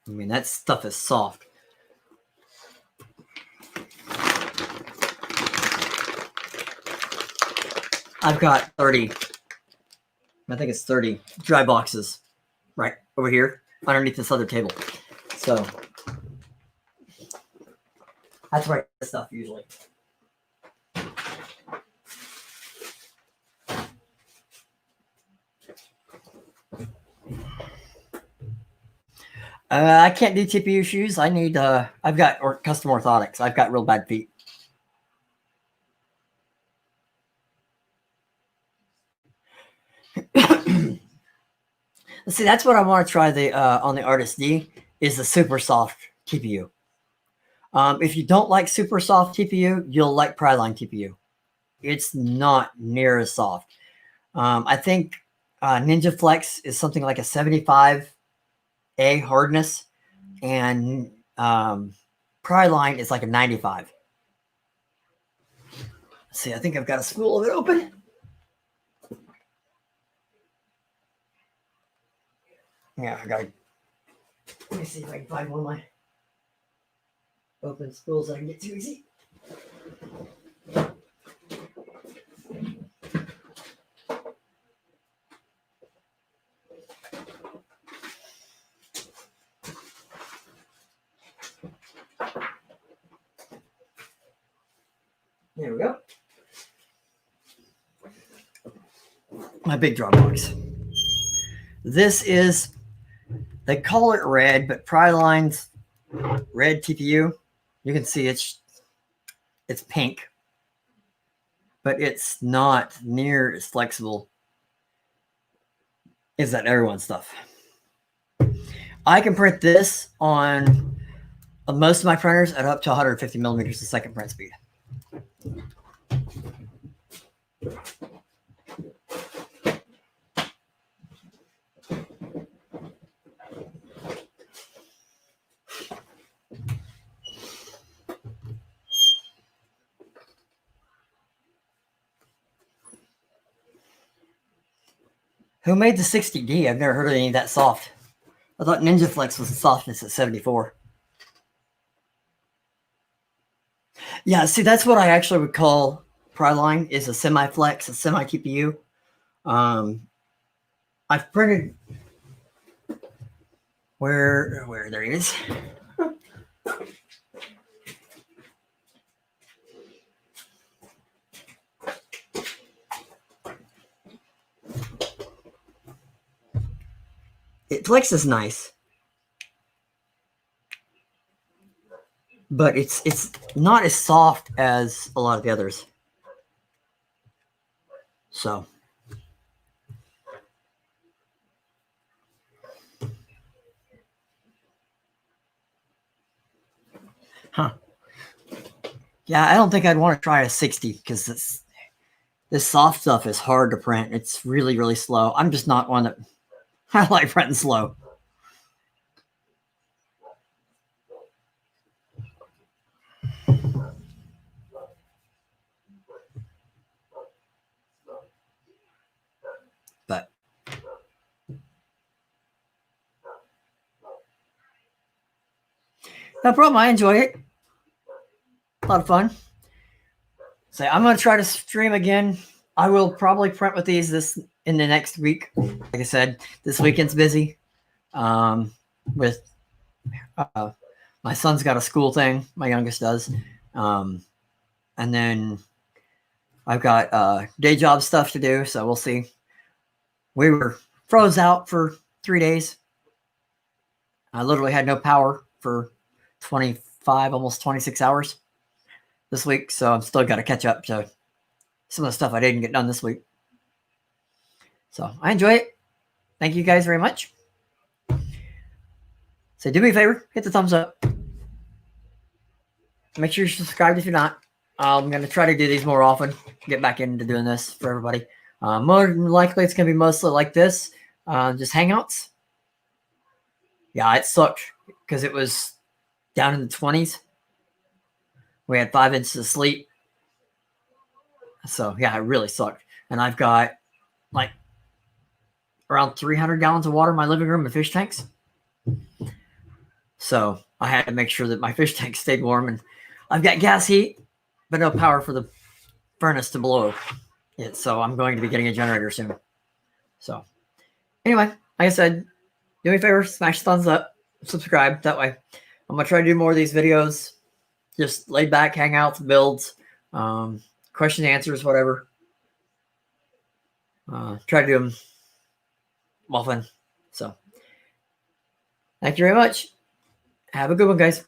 I mean, that stuff is soft. I've got 30, I think it's 30 dry boxes right over here underneath this other table. So that's where I get this stuff usually. I can't do TPU shoes. I need, I've got custom orthotics. I've got real bad feet. See, that's what I want to try on the Artist D is the super soft TPU. If you don't like super soft TPU, you'll like Pryline TPU. It's not near as soft. I think Ninja Flex is something like a 75 A hardness, and Pryline is like a 95. Let's see, I think I've got a spool of it open. Yeah, I got it. Let me see if I can find one of my open spools I can get too easy. There we go. My big draw box. This is, they call it red, but Pryline's red TPU. You can see it's pink, but it's not near as flexible as that everyone stuff. I can print this on most of my printers at up to 150 millimeters a second print speed. Who made the 60D? I've never heard of any that soft. I thought Ninja Flex was the softness at 74. Yeah, see, that's what I actually would call Pryline, is a semi-flex, a semi-TPU. I've printed, where there it is. It flexes nice, but it's not as soft as a lot of the others. So Huh. Yeah, I don't think I'd want to try a 60 because this soft stuff is hard to print. It's really, really slow. I'm just not one that I like printing slow. But no problem. I enjoy it. A lot of fun. So I'm going to try to stream again. I will probably print with these in the next week. Like I said, this weekend's busy. With my son's got a school thing. My youngest does. And then I've got day job stuff to do. So we'll see. We were froze out for 3 days. I literally had no power for 25, almost 26 hours this week. So I'm still got to catch up to some of the stuff I didn't get done this week. So I enjoy it. Thank you guys very much. So do me a favor, hit the thumbs up. Make sure you're subscribed if you're not. I'm going to try to do these more often. Get back into doing this for everybody. More than likely, it's going to be mostly like this. Just hangouts. Yeah, it sucked because it was down in the 20s. We had 5 inches of sleet. So, yeah, it really sucked. And I've got like around 300 gallons of water in my living room and fish tanks. So I had to make sure that my fish tank stayed warm. And I've got gas heat, but no power for the furnace to blow it. So I'm going to be getting a generator soon. So anyway, like I said, do me a favor, smash the thumbs up, subscribe. That way I'm going to try to do more of these videos. Just laid back, hangouts, builds, question answers, whatever. Try to do them often. So thank you very much. Have a good one, guys.